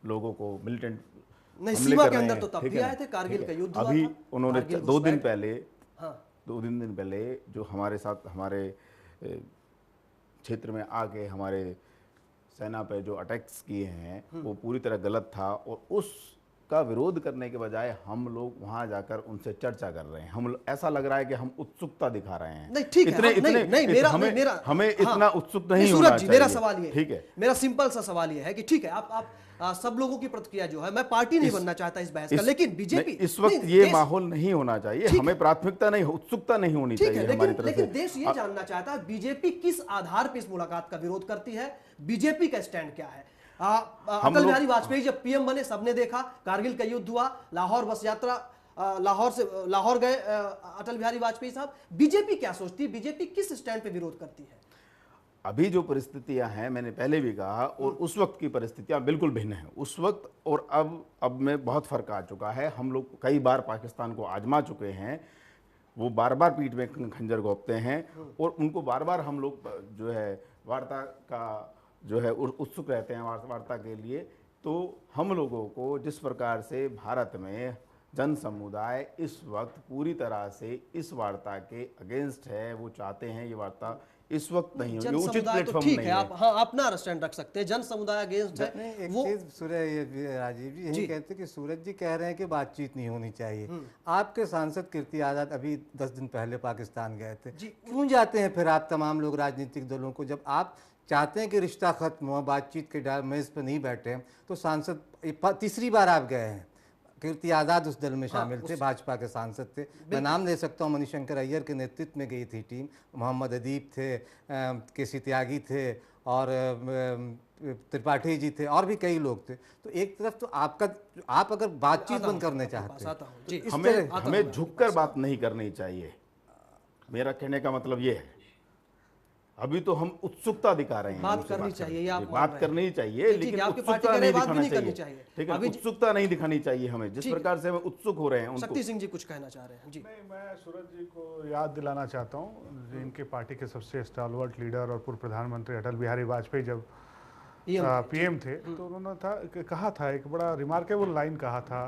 लोगों को मिलिटेंट नहीं, सीमा के अंदर तो तब भी आए थे, कारगिल का युद्ध हुआ था। अभी उन्होंने 2 दिन पहले, हाँ, 2 दिन पहले जो हमारे साथ हमारे क्षेत्र में आके हमारे सेना पे जो अटैक्स किए हैं, वो पूरी तरह गलत था। और उसका विरोध करने के बजाय हम लोग वहां जाकर उनसे चर्चा कर रहे हैं। हम ऐसा लग रहा है कि हम उत्सुकता दिखा रहे हैं। नहीं, ठीक है, हमें इतना उत्सुक नहीं होना सूरज जी, चाहिए। मेरा सवाल ये, ठीक है, मेरा सिंपल सा सवाल ये है कि ठीक है, आप सब लोगों की प्रतिक्रिया जो है, मैं पार्टी नहीं बनना चाहता इस बहस का, लेकिन बीजेपी इस वक्त ये माहौल नहीं होना चाहिए। हमें प्राथमिकता नहीं, उत्सुकता नहीं होनी चाहिए हमारी तरफ से। लेकिन देश ये जानना चाहता है बीजेपी किस आधार पर इस मुलाकात का विरोध करती है, बीजेपी का स्टैंड क्या है? अटल बिहारी वाजपेयी जब पीएम बने, सबने देखा, कारगिल का युद्ध हुआ, लाहौर बस यात्रा, लाहौर गए अटल बिहारी वाजपेयी साहब। बीजेपी क्या सोचती है? बीजेपी किस स्टैंड पे विरोध करती है? अभी जो परिस्थितियां हैं, मैंने पहले भी कहा, और उस वक्त की परिस्थितियां बिल्कुल भिन्न हैं। उस वक्त और अब में बहुत फर्क आ चुका है। हम लोग कई बार पाकिस्तान को आजमा चुके हैं, वो बार बार पीठ में खंजर घोंपते हैं, और उनको बार बार हम लोग जो है वार्ता का जो है उत्सुक रहते हैं वार्ता के लिए। तो हम लोगों को जिस प्रकार से भारत में जन समुदाय इस वक्त पूरी तरह से इस वार्ता के अगेंस्ट है, वो चाहते हैं ये वार्ता इस वक्त नहीं हो, उचित प्लेटफॉर्म नहीं है। आप अपना स्टैंड रख सकते हैं, जन समुदाय अगेंस्ट है। एक चीज सूरज, राजीव जी यही कहते हैं कि सूरज जी कह रहे हैं कि बातचीत नहीं होनी चाहिए। आपके सांसद कीर्ति आजाद अभी 10 दिन पहले पाकिस्तान गए थे। क्यों जाते हैं फिर आप तमाम लोग राजनीतिक दलों को, जब आप चाहते हैं कि रिश्ता खत्म हो, बातचीत के मेज पर नहीं बैठे? तो सांसद तीसरी बार आप गए हैं। कीर्ति आजाद उस दल में शामिल थे, भाजपा के सांसद थे। मैं नाम ले सकता हूँ, मणिशंकर अय्यर के नेतृत्व में गई थी टीम, मोहम्मद अदीब थे, केसी त्यागी थे, और त्रिपाठी जी थे, और भी कई लोग थे। तो एक तरफ तो आप अगर बातचीत बंद करने चाहते हैं, हमें झुककर बात नहीं करनी चाहिए। मेरा कहने का मतलब ये है, अभी तो हम उत्सुकता दिखा रहे हैं, बात करनी चाहिए, बात करनी चाहिए, लेकिन उत्सुकता नहीं दिखानी चाहिए। ठीक है, उत्सुकता नहीं दिखानी चाहिए हमें, जिस प्रकार से हम उत्सुक हो रहे हैं। शक्ति सिंह जी कुछ कहना चाह रहे हैं जी। नहीं, मैं सूरज जी को याद दिलाना चाहता हूँ, जिनके पार्टी के सबसे स्टालवर्ट लीडर और पूर्व प्रधानमंत्री अटल बिहारी वाजपेयी जब पीएम थे, तो उन्होंने कहा था, एक बड़ा रिमार्केबल लाइन कहा था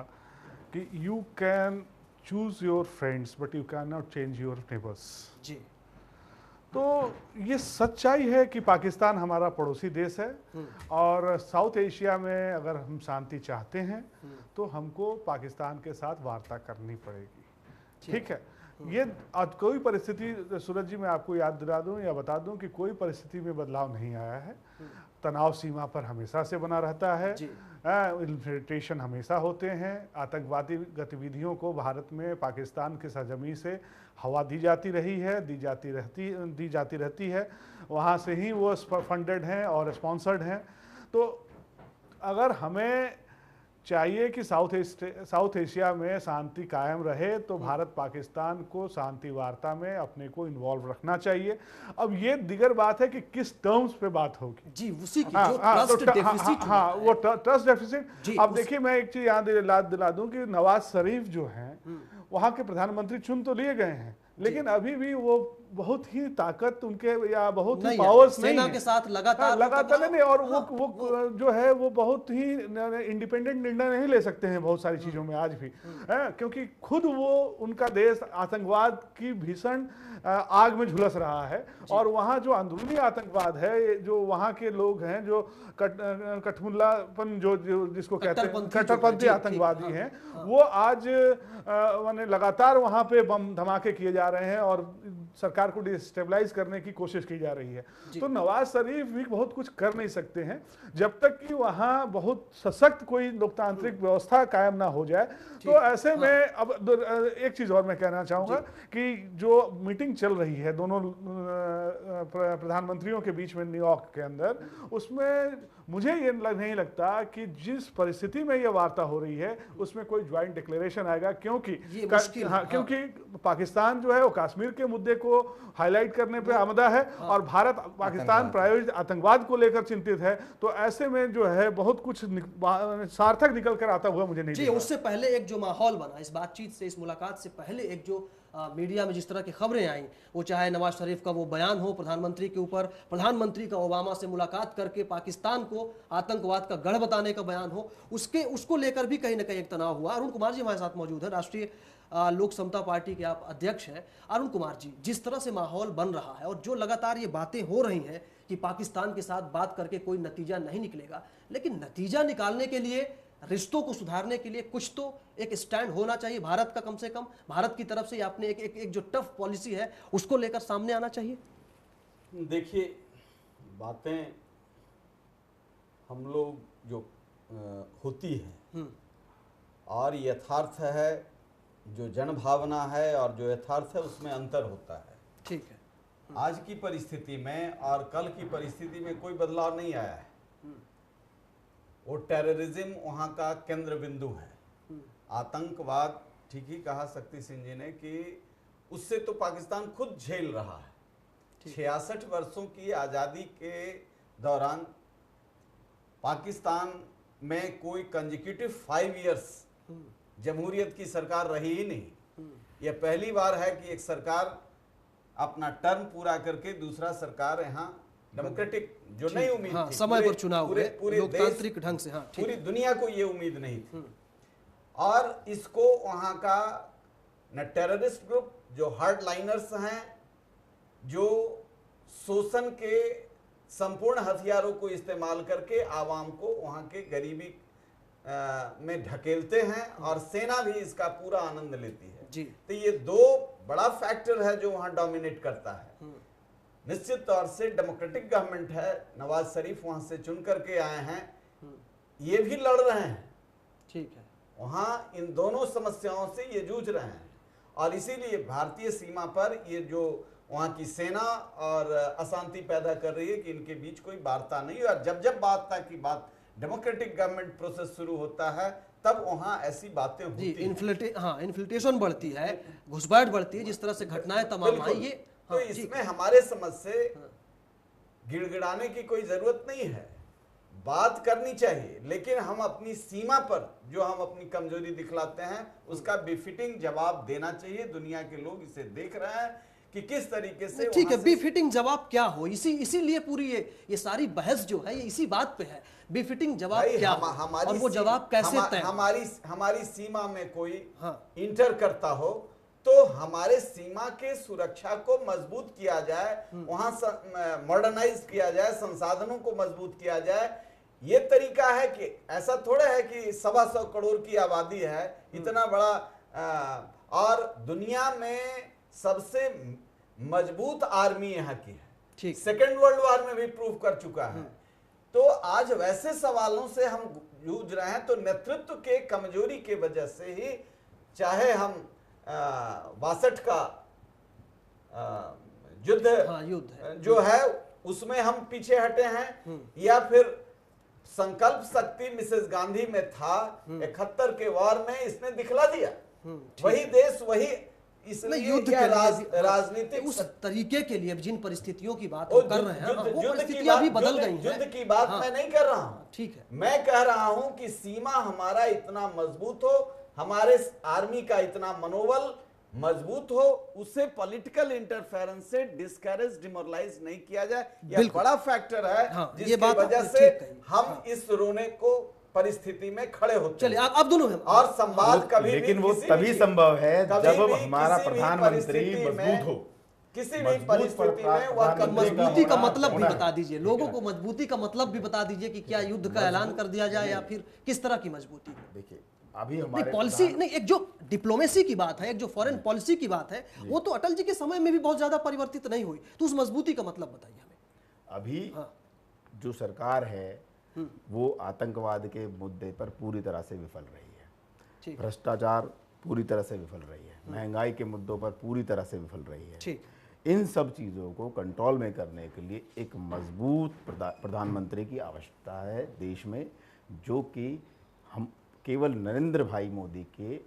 कि you can choose your friends but you can not change your neighbours. जी, तो ये सच्चाई है कि पाकिस्तान हमारा पड़ोसी देश है, और साउथ एशिया में अगर हम शांति चाहते हैं तो हमको पाकिस्तान के साथ वार्ता करनी पड़ेगी। ठीक है, ये कोई परिस्थिति, सूरज जी मैं आपको याद दिला दूं या बता दूं कि कोई परिस्थिति में बदलाव नहीं आया है। तनाव सीमा पर हमेशा से बना रहता है, इन्फिल्ट्रेशन हमेशा होते हैं, आतंकवादी गतिविधियों को भारत में पाकिस्तान के सरजमी से हवा दी जाती रही है, दी जाती रहती है, वहाँ से ही वो फंडेड हैं और स्पॉन्सर्ड हैं। तो अगर हमें चाहिए कि साउथ एशिया में शांति कायम रहे, तो भारत पाकिस्तान को शांति वार्ता में अपने को इन्वॉल्व रखना चाहिए। अब ये दिगर बात है कि किस टर्म्स पे बात होगी जी, उसी की जो ट्रस्ट डेफिसिट, वो ट्रस्ट डेफिसिट। अब देखिए, मैं एक चीज याद दिला दूं कि नवाज शरीफ जो हैं वहां के प्रधानमंत्री चुन तो लिए गए हैं, लेकिन अभी भी वो बहुत ही ताकत उनके या बहुत ही नहीं, पावर्स नहीं सेना है। के साथ लगातार नहीं, और वो जो है वो बहुत ही इंडिपेंडेंट निर्णय नहीं ले सकते हैं बहुत सारी चीजों में आज भी, क्योंकि खुद वो उनका देश आतंकवाद की भीषण आग में झुलस रहा है, और वहाँ जो अंदरूनी आतंकवाद है, जो वहाँ के लोग हैं जो कठमुल्लापन जो जिसको कहते हैं कट्टरपंथी आतंकवादी हैं, वो आज माने लगातार वहाँ पे बम धमाके किए जा रहे हैं और सरकार को डिस्टेबलाइज करने की कोशिश की जा रही है। तो नवाज शरीफ भी बहुत कुछ कर नहीं सकते हैं जब तक कि वहाँ बहुत सशक्त कोई लोकतांत्रिक व्यवस्था कायम ना हो जाए। तो ऐसे में अब एक चीज और मैं कहना चाहूंगा कि जो मीटिंग चल रही है दोनों प्रधानमंत्रियों के बीच में न्यूयॉर्क के अंदर, उसमें मुझे ये नहीं लगता कि जिस परिस्थिति में ये वार्ता हो रही है उसमें कोई ज्वाइंट डिक्लेरेशन आएगा, क्योंकि क्योंकि पाकिस्तान जो है वो कश्मीर के मुद्दे को हाईलाइट करने पे आमदा है और भारत पाकिस्तान प्रायोजित आतंकवाद को लेकर चिंतित है। तो ऐसे में जो है बहुत कुछ सार्थक निकल कर आता हुआ मुझे नहीं जी। उससे पहले एक जो माहौल बना इस बातचीत से, इस मुलाकात से पहले एक जो मीडिया में जिस तरह की खबरें आई, वो चाहे नवाज शरीफ का वो बयान हो प्रधानमंत्री के ऊपर, प्रधानमंत्री का ओबामा से मुलाकात करके पाकिस्तान को आतंकवाद का गढ़ बताने का बयान हो, उसको लेकर भी कहीं ना कहीं एक तनाव हुआ। अरुण कुमार जी हमारे साथ मौजूद है, राष्ट्रीय लोक समता पार्टी के आप अध्यक्ष हैं। अरुण कुमार जी, जिस तरह से माहौल बन रहा है और जो लगातार ये बातें हो रही हैं कि पाकिस्तान के साथ बात करके कोई नतीजा नहीं निकलेगा, लेकिन नतीजा निकालने के लिए, रिश्तों को सुधारने के लिए कुछ तो एक स्टैंड होना चाहिए भारत का, कम से कम भारत की तरफ से आपने एक जो टफ पॉलिसी है उसको लेकर सामने आना चाहिए। देखिए, बातें हम लोग जो होती है और यथार्थ है, जो जन भावना है और जो यथार्थ है उसमें अंतर होता है। ठीक है। आज की परिस्थिति में और कल की परिस्थिति में कोई बदलाव नहीं आया है। वो टेररिज्म वहाँ का केंद्र बिंदु है। आतंकवाद, ठीक ही कहा शक्ति सिंह जी ने कि उससे तो पाकिस्तान खुद झेल रहा है। 66 वर्षों की आज़ादी के दौरान पाकिस्तान में कोई कंजिक्यूटिव 5 इयर्स जमहूरियत की सरकार रही ही नहीं। यह पहली बार है कि एक सरकार अपना टर्म पूरा करके दूसरा सरकार यहाँ डेमोक्रेटिक, जो नहीं उम्मीद थी, समय पर चुनाव हुए पूरे लोकतांत्रिक ढंग से, पूरी दुनिया को ये उम्मीद नहीं थी। और इसको वहाँ का न टेररिस्ट ग्रुप जो हार्ड लाइनर्स हैं, जो शोषण के संपूर्ण हथियारों को इस्तेमाल करके आवाम को वहाँ के गरीबी में ढकेलते हैं, और सेना भी इसका पूरा आनंद लेती है जी। तो ये दो बड़ा फैक्टर है जो वहाँ डोमिनेट करता है। निश्चित तौर से डेमोक्रेटिक गवर्नमेंट है, नवाज शरीफ वहां से चुन करके आए हैं, ये भी लड़ रहे हैं। ठीक है। वहां इन दोनों समस्याओं से ये जूझ रहे हैं, और इसीलिए भारतीय सीमा पर ये जो वहां की सेना और अशांति पैदा कर रही है कि इनके बीच कोई वार्ता नहीं। और जब जब वार्ता की बात डेमोक्रेटिक गवर्नमेंट प्रोसेस शुरू होता है तब वहां ऐसी बातें होती हैं। इन्फ्लेशन बढ़ती है, घुसपैठ बढ़ती है, जिस तरह से घटनाएं तमाम आई, ये तो इसमें हमारे समझ से गिड़गिड़ाने की कोई जरूरत नहीं है, बात करनी चाहिए, लेकिन हम अपनी सीमा पर जो हम अपनी कमजोरी दिखलाते हैं उसका बेफिटिंग जवाब देना चाहिए। दुनिया के लोग इसे देख रहे हैं कि किस तरीके से। ठीक है, बेफिटिंग जवाब क्या हो, इसीलिए पूरी ये सारी बहस जो है ये इसी बात पे है, बेफिटिंग जवाब क्या हो और वो जवाब कैसे तय। हमारी सीमा में कोई इंटर करता हो तो हमारे सीमा के सुरक्षा को मजबूत किया जाए, वहां मॉडर्नाइज किया जाए, संसाधनों को मजबूत किया जाए। ये तरीका है कि ऐसा थोड़ा है कि 125 करोड़ की आबादी है, इतना बड़ा, और दुनिया में सबसे मजबूत आर्मी यहाँ की है, सेकेंड वर्ल्ड वॉर में भी प्रूव कर चुका है। तो आज वैसे सवालों से हम जूझ रहे हैं, तो नेतृत्व के कमजोरी के वजह से ही, चाहे हम 62 का युद्ध जो है उसमें हम पीछे हटे हैं, या फिर संकल्प शक्ति मिसेस गांधी में था 71 के वॉर में इसने दिखला दिया। वही देश वही, इसलिए युद्ध क्या राजनीतिक उस तरीके के लिए जिन परिस्थितियों की बात कर रहे हैं, वो परिस्थितियां भी बदल गई हैं। युद्ध की बात मैं नहीं कर रहा हूं, ठीक है, मैं कह रहा हूं कि सीमा हमारा इतना मजबूत हो, हमारे आर्मी का इतना मनोबल मजबूत हो, उसे पॉलिटिकल इंटरफेरेंस से डिस्करेज, डिमोरलाइज नहीं किया जाए। यह बिल्कुल। बड़ा फैक्टर है हाँ, ये जिसकी बात वजह आपने से ठीक कही। हम इस रोने को परिस्थिति में खड़े होते चलिए हैं। आप दोनों हैं। और संवाद कभी भी लेकिन वो किसी तभी भी- संभव है कभी जब भी हमारा किसी भी प्रधानमंत्री परिस्थिति में- मजबूत हो। किसी भी मजबूत परिस्थिति में वह प्रधानमंत्री मजबूती का होना- मतलब भी होना है। बता दीजिए, लोगों को मजबूती का मतलब भी बता दीजिए कि क्या युद्ध का ऐलान कर दिया जाए या फिर किस तरह की मजबूती। देखिए अभी नहीं, हमारे पॉलिसी नहीं, एक जो डिप्लोमेसी की बात है, एक जो फॉरेन पॉलिसी की बात है, वो तो अटल जी के समय में भी बहुत ज्यादा परिवर्तित नहीं हुई, तो उस मजबूती का मतलब बताइए हमें। अभी जो सरकार है वो आतंकवाद के मुद्दे पर पूरी तरह से विफल रही है, भ्रष्टाचार पूरी तरह से विफल रही है, महंगाई के मुद्दों पर पूरी तरह से विफल रही है। ठीक। इन सब चीज़ों को कंट्रोल में करने के लिए एक मजबूत प्रधानमंत्री की आवश्यकता है देश में, जो कि हम केवल नरेंद्र भाई मोदी के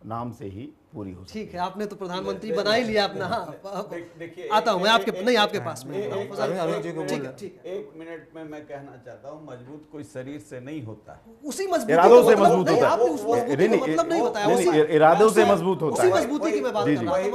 नाम से ही पूरी हो। ठीक है, आपने तो प्रधानमंत्री बना ही लिया अपना। हाँ, देखिए आता हूँ मैं आपके नहीं आपके पास में। एक मिनट में मैं कहना चाहता हूँ, मजबूत कोई शरीर से नहीं होता है, उसी मजबूती इरादों से का मतलब मजबूत नहीं, होता है। आपने उस मजबूती का मतलब नहीं बताया। इरादों से मजबूत होता है। उसी मजबूती की मैं बात कर रहा हूँ।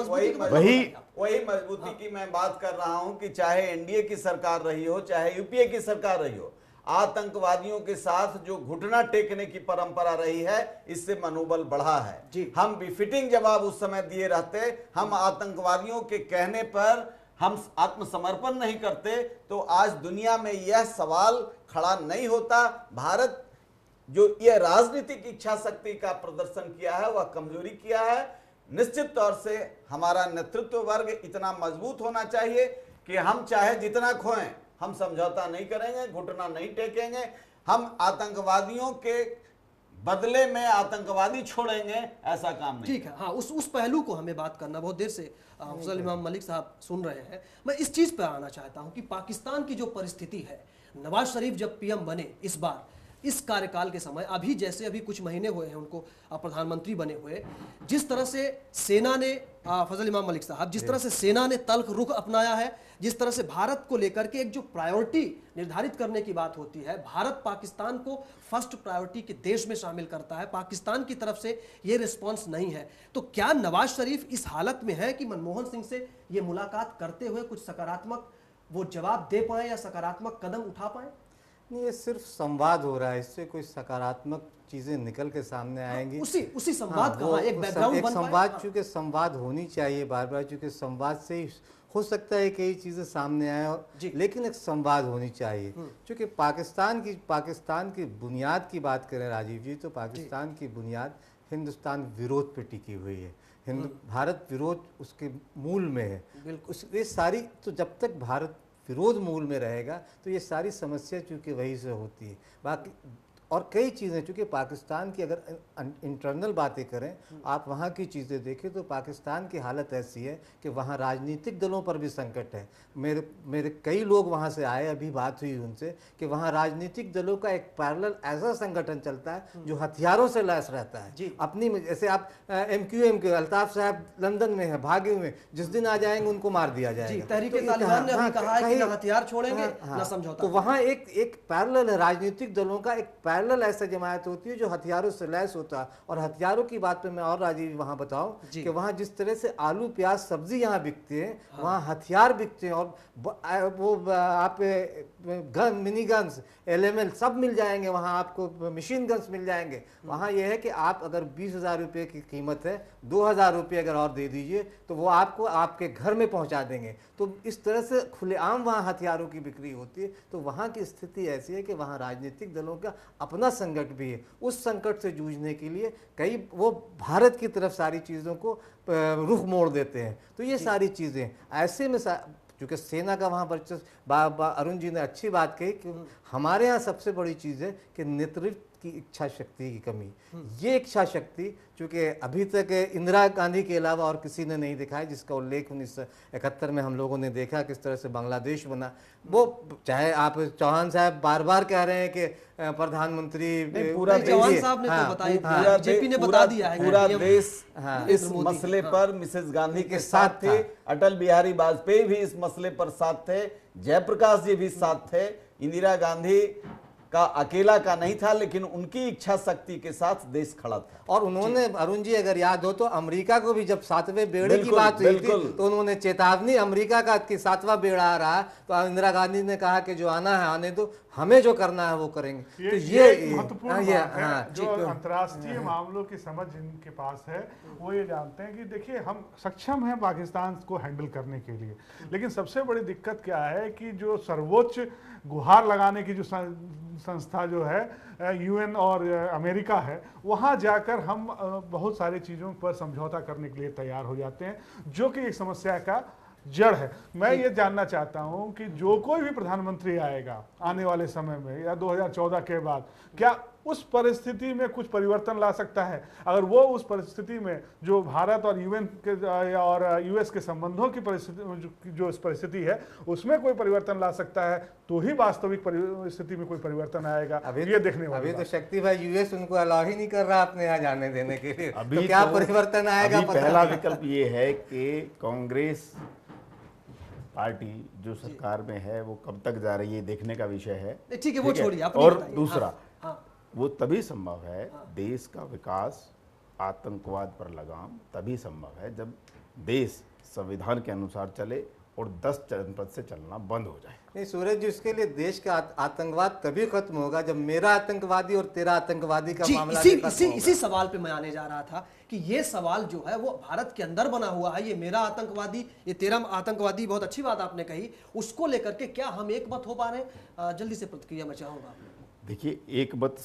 वही मजबूती की मैं बात कर रहा हूँ कि चाहे एनडीए की सरकार रही हो, चाहे यूपीए की सरकार रही हो, आतंकवादियों के साथ जो घुटना टेकने की परंपरा रही है, इससे मनोबल बढ़ा है। हम बिफिटिंग जवाब उस समय दिए रहते, हम आतंकवादियों के कहने पर हम आत्मसमर्पण नहीं करते, तो आज दुनिया में यह सवाल खड़ा नहीं होता। भारत जो यह राजनीतिक इच्छा शक्ति का प्रदर्शन किया है, वह कमजोरी किया है। निश्चित तौर से हमारा नेतृत्व वर्ग इतना मजबूत होना चाहिए कि हम चाहे जितना खोएं, हम समझौता नहीं करेंगे, घुटना नहीं टेकेंगे, हम आतंकवादियों के बदले में आतंकवादी छोड़ेंगे, ऐसा काम नहीं। ठीक है, हाँ, उस पहलू को हमें बात करना, बहुत देर से अफजल इमाम मलिक साहब सुन रहे हैं। मैं इस चीज पर आना चाहता हूं कि पाकिस्तान की जो परिस्थिति है, नवाज शरीफ जब पीएम बने इस बार, इस कार्यकाल के समय, अभी जैसे अभी कुछ महीने हुए हैं उनको प्रधानमंत्री बने हुए, जिस तरह से सेना ने, फजल इमाम मलिक साहब, जिस तरह से सेना ने तल्ख रुख अपनाया है, जिस तरह से भारत को लेकर के एक जो प्रायोरिटी निर्धारित करने की बात होती है, भारत पाकिस्तान को फर्स्ट प्रायोरिटी के देश में शामिल करता है, पाकिस्तान की तरफ से ये रिस्पांस नहीं है, तो क्या नवाज शरीफ इस हालत में है कि मनमोहन सिंह से ये मुलाकात करते हुए कुछ सकारात्मक वो जवाब दे पाए या सकारात्मक कदम उठा पाए? नहीं, ये सिर्फ संवाद हो रहा है, इससे कोई सकारात्मक चीजें निकल के सामने आएंगी। उसी संवाद का एक बैकग्राउंड बन संवाद, चूंकि संवाद होनी चाहिए बार बार, चूंकि संवाद से ही हो सकता है कई चीजें सामने आए, लेकिन एक संवाद होनी चाहिए। चूंकि पाकिस्तान की बुनियाद की बात करें राजीव जी, तो पाकिस्तान की बुनियाद हिंदुस्तान विरोध पे टिकी हुई है, भारत विरोध उसके मूल में है। ये सारी, तो जब तक भारत विरोध मूल में रहेगा तो ये सारी समस्या चूंकि वही से होती है। बाकी और कई चीज़ें, चूँकि पाकिस्तान की अगर इंटरनल बातें करें, आप वहाँ की चीज़ें देखें तो पाकिस्तान की हालत ऐसी है कि वहाँ राजनीतिक दलों पर भी संकट है। मेरे कई लोग वहाँ से आए, अभी बात हुई उनसे कि वहाँ राजनीतिक दलों का एक पैरेलल ऐसा संगठन चलता है जो हथियारों से लैस रहता है अपनी। जैसे आप MQM के अल्ताफ साहब लंदन में है, भागे हुए, जिस दिन आ जाएंगे उनको मार दिया जाएगा। तहरीक-ए-तालिबान ने अभी कहा है कि ना हथियार छोड़ेंगे ना समझौता। तो वहाँ एक पैरेलल है, राजनीतिक दलों का एक पैरेलल ऐसा जमायत होती है जो हथियारों से लैस होता है। और हथियारों की बात पे मैं और राजीव वहाँ बताऊं कि वहाँ जिस तरह से आलू प्याज सब्जी यहाँ बिकते हैं, वहाँ हथियार बिकते हैं। और वो आप गन, मिनी गन्स, LML सब मिल जाएंगे वहाँ, आपको मशीन गन्स मिल जाएंगे। वहाँ यह है कि आप अगर 20,000 रुपये की कीमत है, 2,000 रुपये अगर और दे दीजिए तो वो आपको आपके घर में पहुँचा देंगे। तो इस तरह से खुलेआम वहाँ हथियारों की बिक्री होती है। तो वहाँ की स्थिति ऐसी है कि वहाँ राजनीतिक दलों का अपना संकट भी है। उस संकट से जूझने के लिए कई वो भारत की तरफ सारी चीज़ों को रुख मोड़ देते हैं। तो ये सारी चीज़ें ऐसे में चूँकि सेना का वहाँ वर्चस्व, अरुण जी ने अच्छी बात कही कि हमारे यहाँ सबसे बड़ी चीज़ है कि नेतृत्व की इच्छा शक्ति की कमी। ये इच्छा शक्ति चूँकि अभी तक इंदिरा गांधी के अलावा और किसी ने नहीं दिखाया, जिसका उल्लेख 1971 में हम लोगों ने देखा किस तरह से बांग्लादेश बना। वो चाहे आप चौहान साहब बार बार कह रहे हैं कि प्रधानमंत्री, पूरा चौहान साहब ने तो बताई, बीजेपी ने बता दिया है, पूरा देश इस मसले पर मिसेस गांधी के साथ थे, अटल बिहारी वाजपेयी भी इस मसले पर साथ थे, जयप्रकाश जी भी साथ थे, इंदिरा गांधी का अकेला का नहीं था, लेकिन उनकी इच्छा शक्ति के साथ देश खड़ा था। और उन्होंने, अरुण जी अगर याद हो तो अमेरिका को भी जब 7वें बेड़े की बात हुई थी तो उन्होंने चेतावनी अमेरिका का कि 7वां बेड़ा आ रहा है, तो इंदिरा गांधी ने कहा कि जो आना है आने दो, हमें जो करना है वो करेंगे। तो ये महत्वपूर्ण बात है। जो अंतर्राष्ट्रीय मामलों की समझ जिनके पास है वो ये जानते हैं कि देखिए हम सक्षम हैं पाकिस्तान को हैंडल करने के लिए, लेकिन सबसे बड़ी दिक्कत क्या है कि जो सर्वोच्च गुहार लगाने की जो संस्था जो है यूएन और अमेरिका है, वहां जाकर हम बहुत सारी चीज़ों पर समझौता करने के लिए तैयार हो जाते हैं, जो कि एक समस्या का जड़ है। मैं ये जानना चाहता हूं कि जो कोई भी प्रधानमंत्री आएगा आने वाले समय में या 2014 के बाद, क्या उस परिस्थिति में कुछ परिवर्तन ला सकता है? अगर वो उस परिस्थिति में जो भारत और यूएन के और यूएस के संबंधों की परिस्थिति, जो परिस्थिति है उसमें कोई परिवर्तन ला सकता है, तो ही वास्तविक परिस्थिति में कोई परिवर्तन आएगा। ये देखने वाली अभी तो शक्ति भाई यूएस उनको अलाउ ही नहीं कर रहा अपने यहाँ जाने देने के लिए, अभी तो क्या परिवर्तन आएगा? पहला विकल्प ये है कि कांग्रेस पार्टी जो सरकार में है वो कब तक जा रही है देखने का विषय है। ठीक है, वो छोड़िए। और दूसरा, वो तभी संभव है, देश का विकास, आतंकवाद पर लगाम तभी संभव है जब देश संविधान के अनुसार चले और 10 जनपद से चलना बंद हो जाए। नहीं सूरज जी, उसके लिए देश का आतंकवाद तभी खत्म होगा जब मेरा आतंकवादी और तेरा आतंकवादी का मामला इसी सवाल पे मैं आने जा रहा था कि ये सवाल जो है वो भारत के अंदर बना हुआ है। ये मेरा आतंकवादी, ये तेरा आतंकवादी, बहुत अच्छी बात आपने कही। उसको लेकर के क्या हम एक मत हो पा रहे? जल्दी से प्रतिक्रिया मैं चाहूंगा। देखिए, एक मत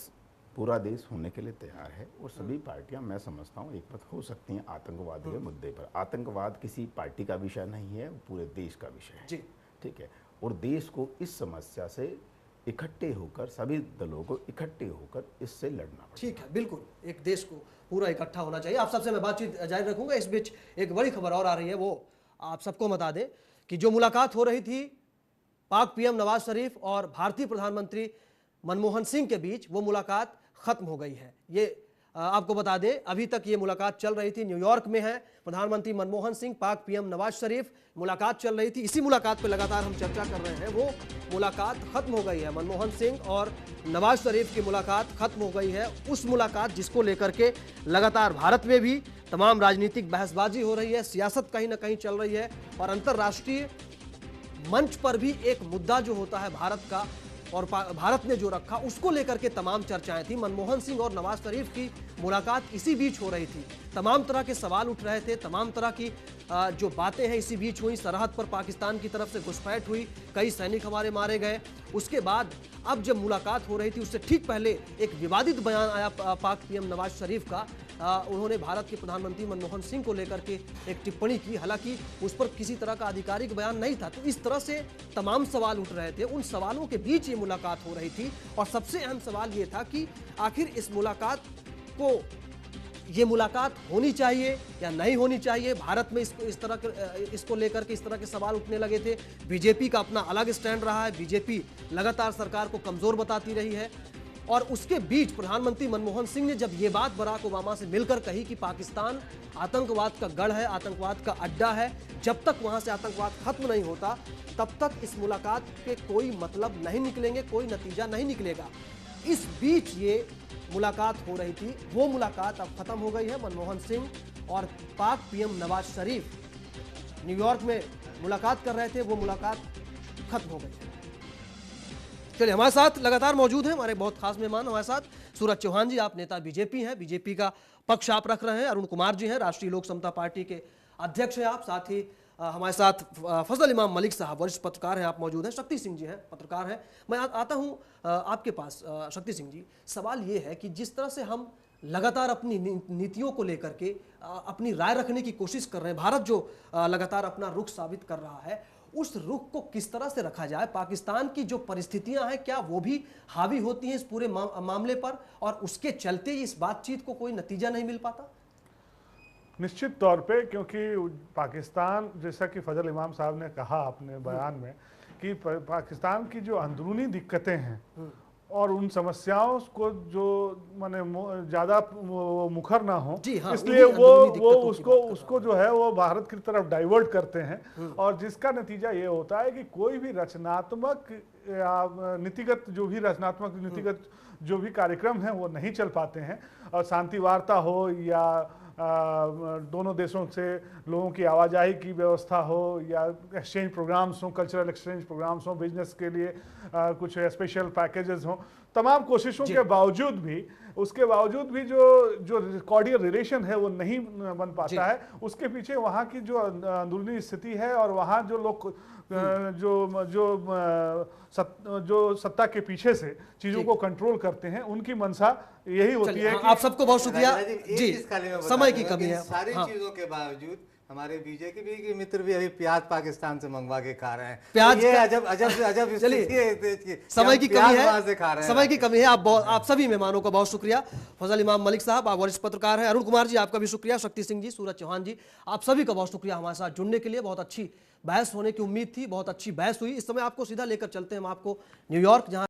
पूरा देश होने के लिए तैयार है और सभी पार्टियां, मैं समझता हूं, एक मत हो सकती हैं आतंकवाद के मुद्दे पर। आतंकवाद किसी पार्टी का विषय नहीं है, पूरे देश का विषय है। जी, ठीक है। और देश को इस समस्या से इकट्ठे होकर, सभी दलों को इकट्ठे होकर इससे लड़ना पड़ेगा। ठीक है, बिल्कुल, एक देश को पूरा इकट्ठा होना चाहिए। आप सबसे मैं बातचीत जारी रखूंगा। इस बीच एक बड़ी खबर और आ रही है, वो आप सबको बता दें कि जो मुलाकात हो रही थी पाक पीएम नवाज शरीफ और भारतीय प्रधानमंत्री मनमोहन सिंह के बीच, वो मुलाकात खत्म हो गई है। ये आपको बता दें, अभी तक ये मुलाकात चल रही थी, न्यूयॉर्क में है। प्रधानमंत्री मनमोहन सिंह, पाक पीएम नवाज शरीफ, मुलाकात चल रही थी। इसी मुलाकात पे लगातार हम चर्चा कर रहे हैं। वो मुलाकात खत्म हो गई है, मनमोहन सिंह और नवाज शरीफ की मुलाकात खत्म हो गई है। उस मुलाकात जिसको लेकर के लगातार भारत में भी तमाम राजनीतिक बहसबाजी हो रही है, सियासत कहीं ना कहीं चल रही है, और अंतर्राष्ट्रीय मंच पर भी एक मुद्दा जो होता है भारत का और भारत ने जो रखा, उसको लेकर के तमाम चर्चाएं थी। मनमोहन सिंह और नवाज शरीफ की मुलाकात इसी बीच हो रही थी। तमाम तरह के सवाल उठ रहे थे, तमाम तरह की जो बातें हैं इसी बीच हुई। सरहद पर पाकिस्तान की तरफ से घुसपैठ हुई, कई सैनिक हमारे मारे गए। उसके बाद अब जब मुलाकात हो रही थी, उससे ठीक पहले एक विवादित बयान आया पाक पीएम नवाज शरीफ का। उन्होंने भारत के प्रधानमंत्री मनमोहन सिंह को लेकर के एक टिप्पणी की, हालांकि उस पर किसी तरह का आधिकारिक बयान नहीं था। तो इस तरह से तमाम सवाल उठ रहे थे। उन सवालों के बीच ये मुलाकात हो रही थी, और सबसे अहम सवाल ये था कि आखिर इस मुलाकात को, ये मुलाकात होनी चाहिए या नहीं होनी चाहिए। भारत में इसको लेकर के इस तरह के सवाल उठने लगे थे। बीजेपी का अपना अलग स्टैंड रहा है, बीजेपी लगातार सरकार को कमजोर बताती रही है। और उसके बीच प्रधानमंत्री मनमोहन सिंह ने जब ये बात बराक ओबामा से मिलकर कही कि पाकिस्तान आतंकवाद का गढ़ है, आतंकवाद का अड्डा है, जब तक वहां से आतंकवाद खत्म नहीं होता तब तक इस मुलाकात के कोई मतलब नहीं निकलेंगे, कोई नतीजा नहीं निकलेगा। इस बीच ये मुलाकात हो रही थी, वो मुलाकात अब खत्म हो गई है। मनमोहन सिंह और पाक पीएम नवाज शरीफ न्यूयॉर्क में मुलाकात कर रहे थे, वो मुलाकात खत्म हो गई है। चलिए, हमारे साथ लगातार मौजूद हैं हमारे बहुत खास मेहमान हमारे साथ। सूरज चौहान जी, आप नेता बीजेपी हैं, बीजेपी का पक्ष आप रख रहे हैं। अरुण कुमार जी हैं, राष्ट्रीय लोक समता पार्टी के अध्यक्ष हैं आप। साथ ही हमारे साथ फजल इमाम मलिक साहब, वरिष्ठ पत्रकार हैं, आप मौजूद हैं। शक्ति सिंह जी हैं, पत्रकार हैं। मैं आता हूं आपके पास। शक्ति सिंह जी, सवाल ये है कि जिस तरह से हम लगातार अपनी नीतियों को लेकर के अपनी राय रखने की कोशिश कर रहे हैं, भारत जो लगातार अपना रुख साबित कर रहा है, उस रुख को किस तरह से रखा जाए? पाकिस्तान की जो परिस्थितियां हैं, क्या वो भी हावी होती हैं इस पूरे मामले पर, और उसके चलते इस बातचीत को कोई नतीजा नहीं मिल पाता? निश्चित तौर पे, क्योंकि पाकिस्तान, जैसा कि फजल इमाम साहब ने कहा अपने बयान में, कि पाकिस्तान की जो अंदरूनी दिक्कतें हैं और उन समस्याओं को जो माने ज्यादा मुखर ना हो, इसलिए वो उसको जो है वो भारत की तरफ डाइवर्ट करते हैं और जिसका नतीजा ये होता है कि कोई भी रचनात्मक या नीतिगत जो भी कार्यक्रम है वो नहीं चल पाते हैं। और शांति वार्ता हो या दोनों देशों से लोगों की आवाजाही की व्यवस्था हो या एक्सचेंज प्रोग्राम्स हो, कल्चरल एक्सचेंज प्रोग्राम्स हो, बिजनेस के लिए कुछ स्पेशल पैकेजेस हो, तमाम कोशिशों के बावजूद भी जो कॉर्डियल रिलेशन है वो नहीं बन पाता है। उसके पीछे वहाँ की जो अंदरूनी स्थिति है और वहाँ जो लोग जो सत्ता के पीछे से चीजों को कंट्रोल करते हैं, उनकी मंशा यही होती है कि आप सबको बहुत शुक्रिया जी, समय की कमी है। सारी चीजों के बावजूद हमारे बीजेपी के मित्र भी अभी प्याज पाकिस्तान से मंगवा के खा रहे हैं। प्याज ये अजब समय की कमी है, समय की कमी है। आप सभी मेहमानों का बहुत शुक्रिया। फजल इमाम मलिक साहब, आप वरिष्ठ पत्रकार हैं। अरुण कुमार जी, आपका भी शुक्रिया। शक्ति सिंह जी, सूरज चौहान जी, आप सभी का बहुत शुक्रिया हमारे साथ जुड़ने के लिए। बहुत अच्छी बहस होने की उम्मीद थी, बहुत अच्छी बहस हुई। इस समय आपको सीधा लेकर चलते हैं हम आपको न्यूयॉर्क, जहां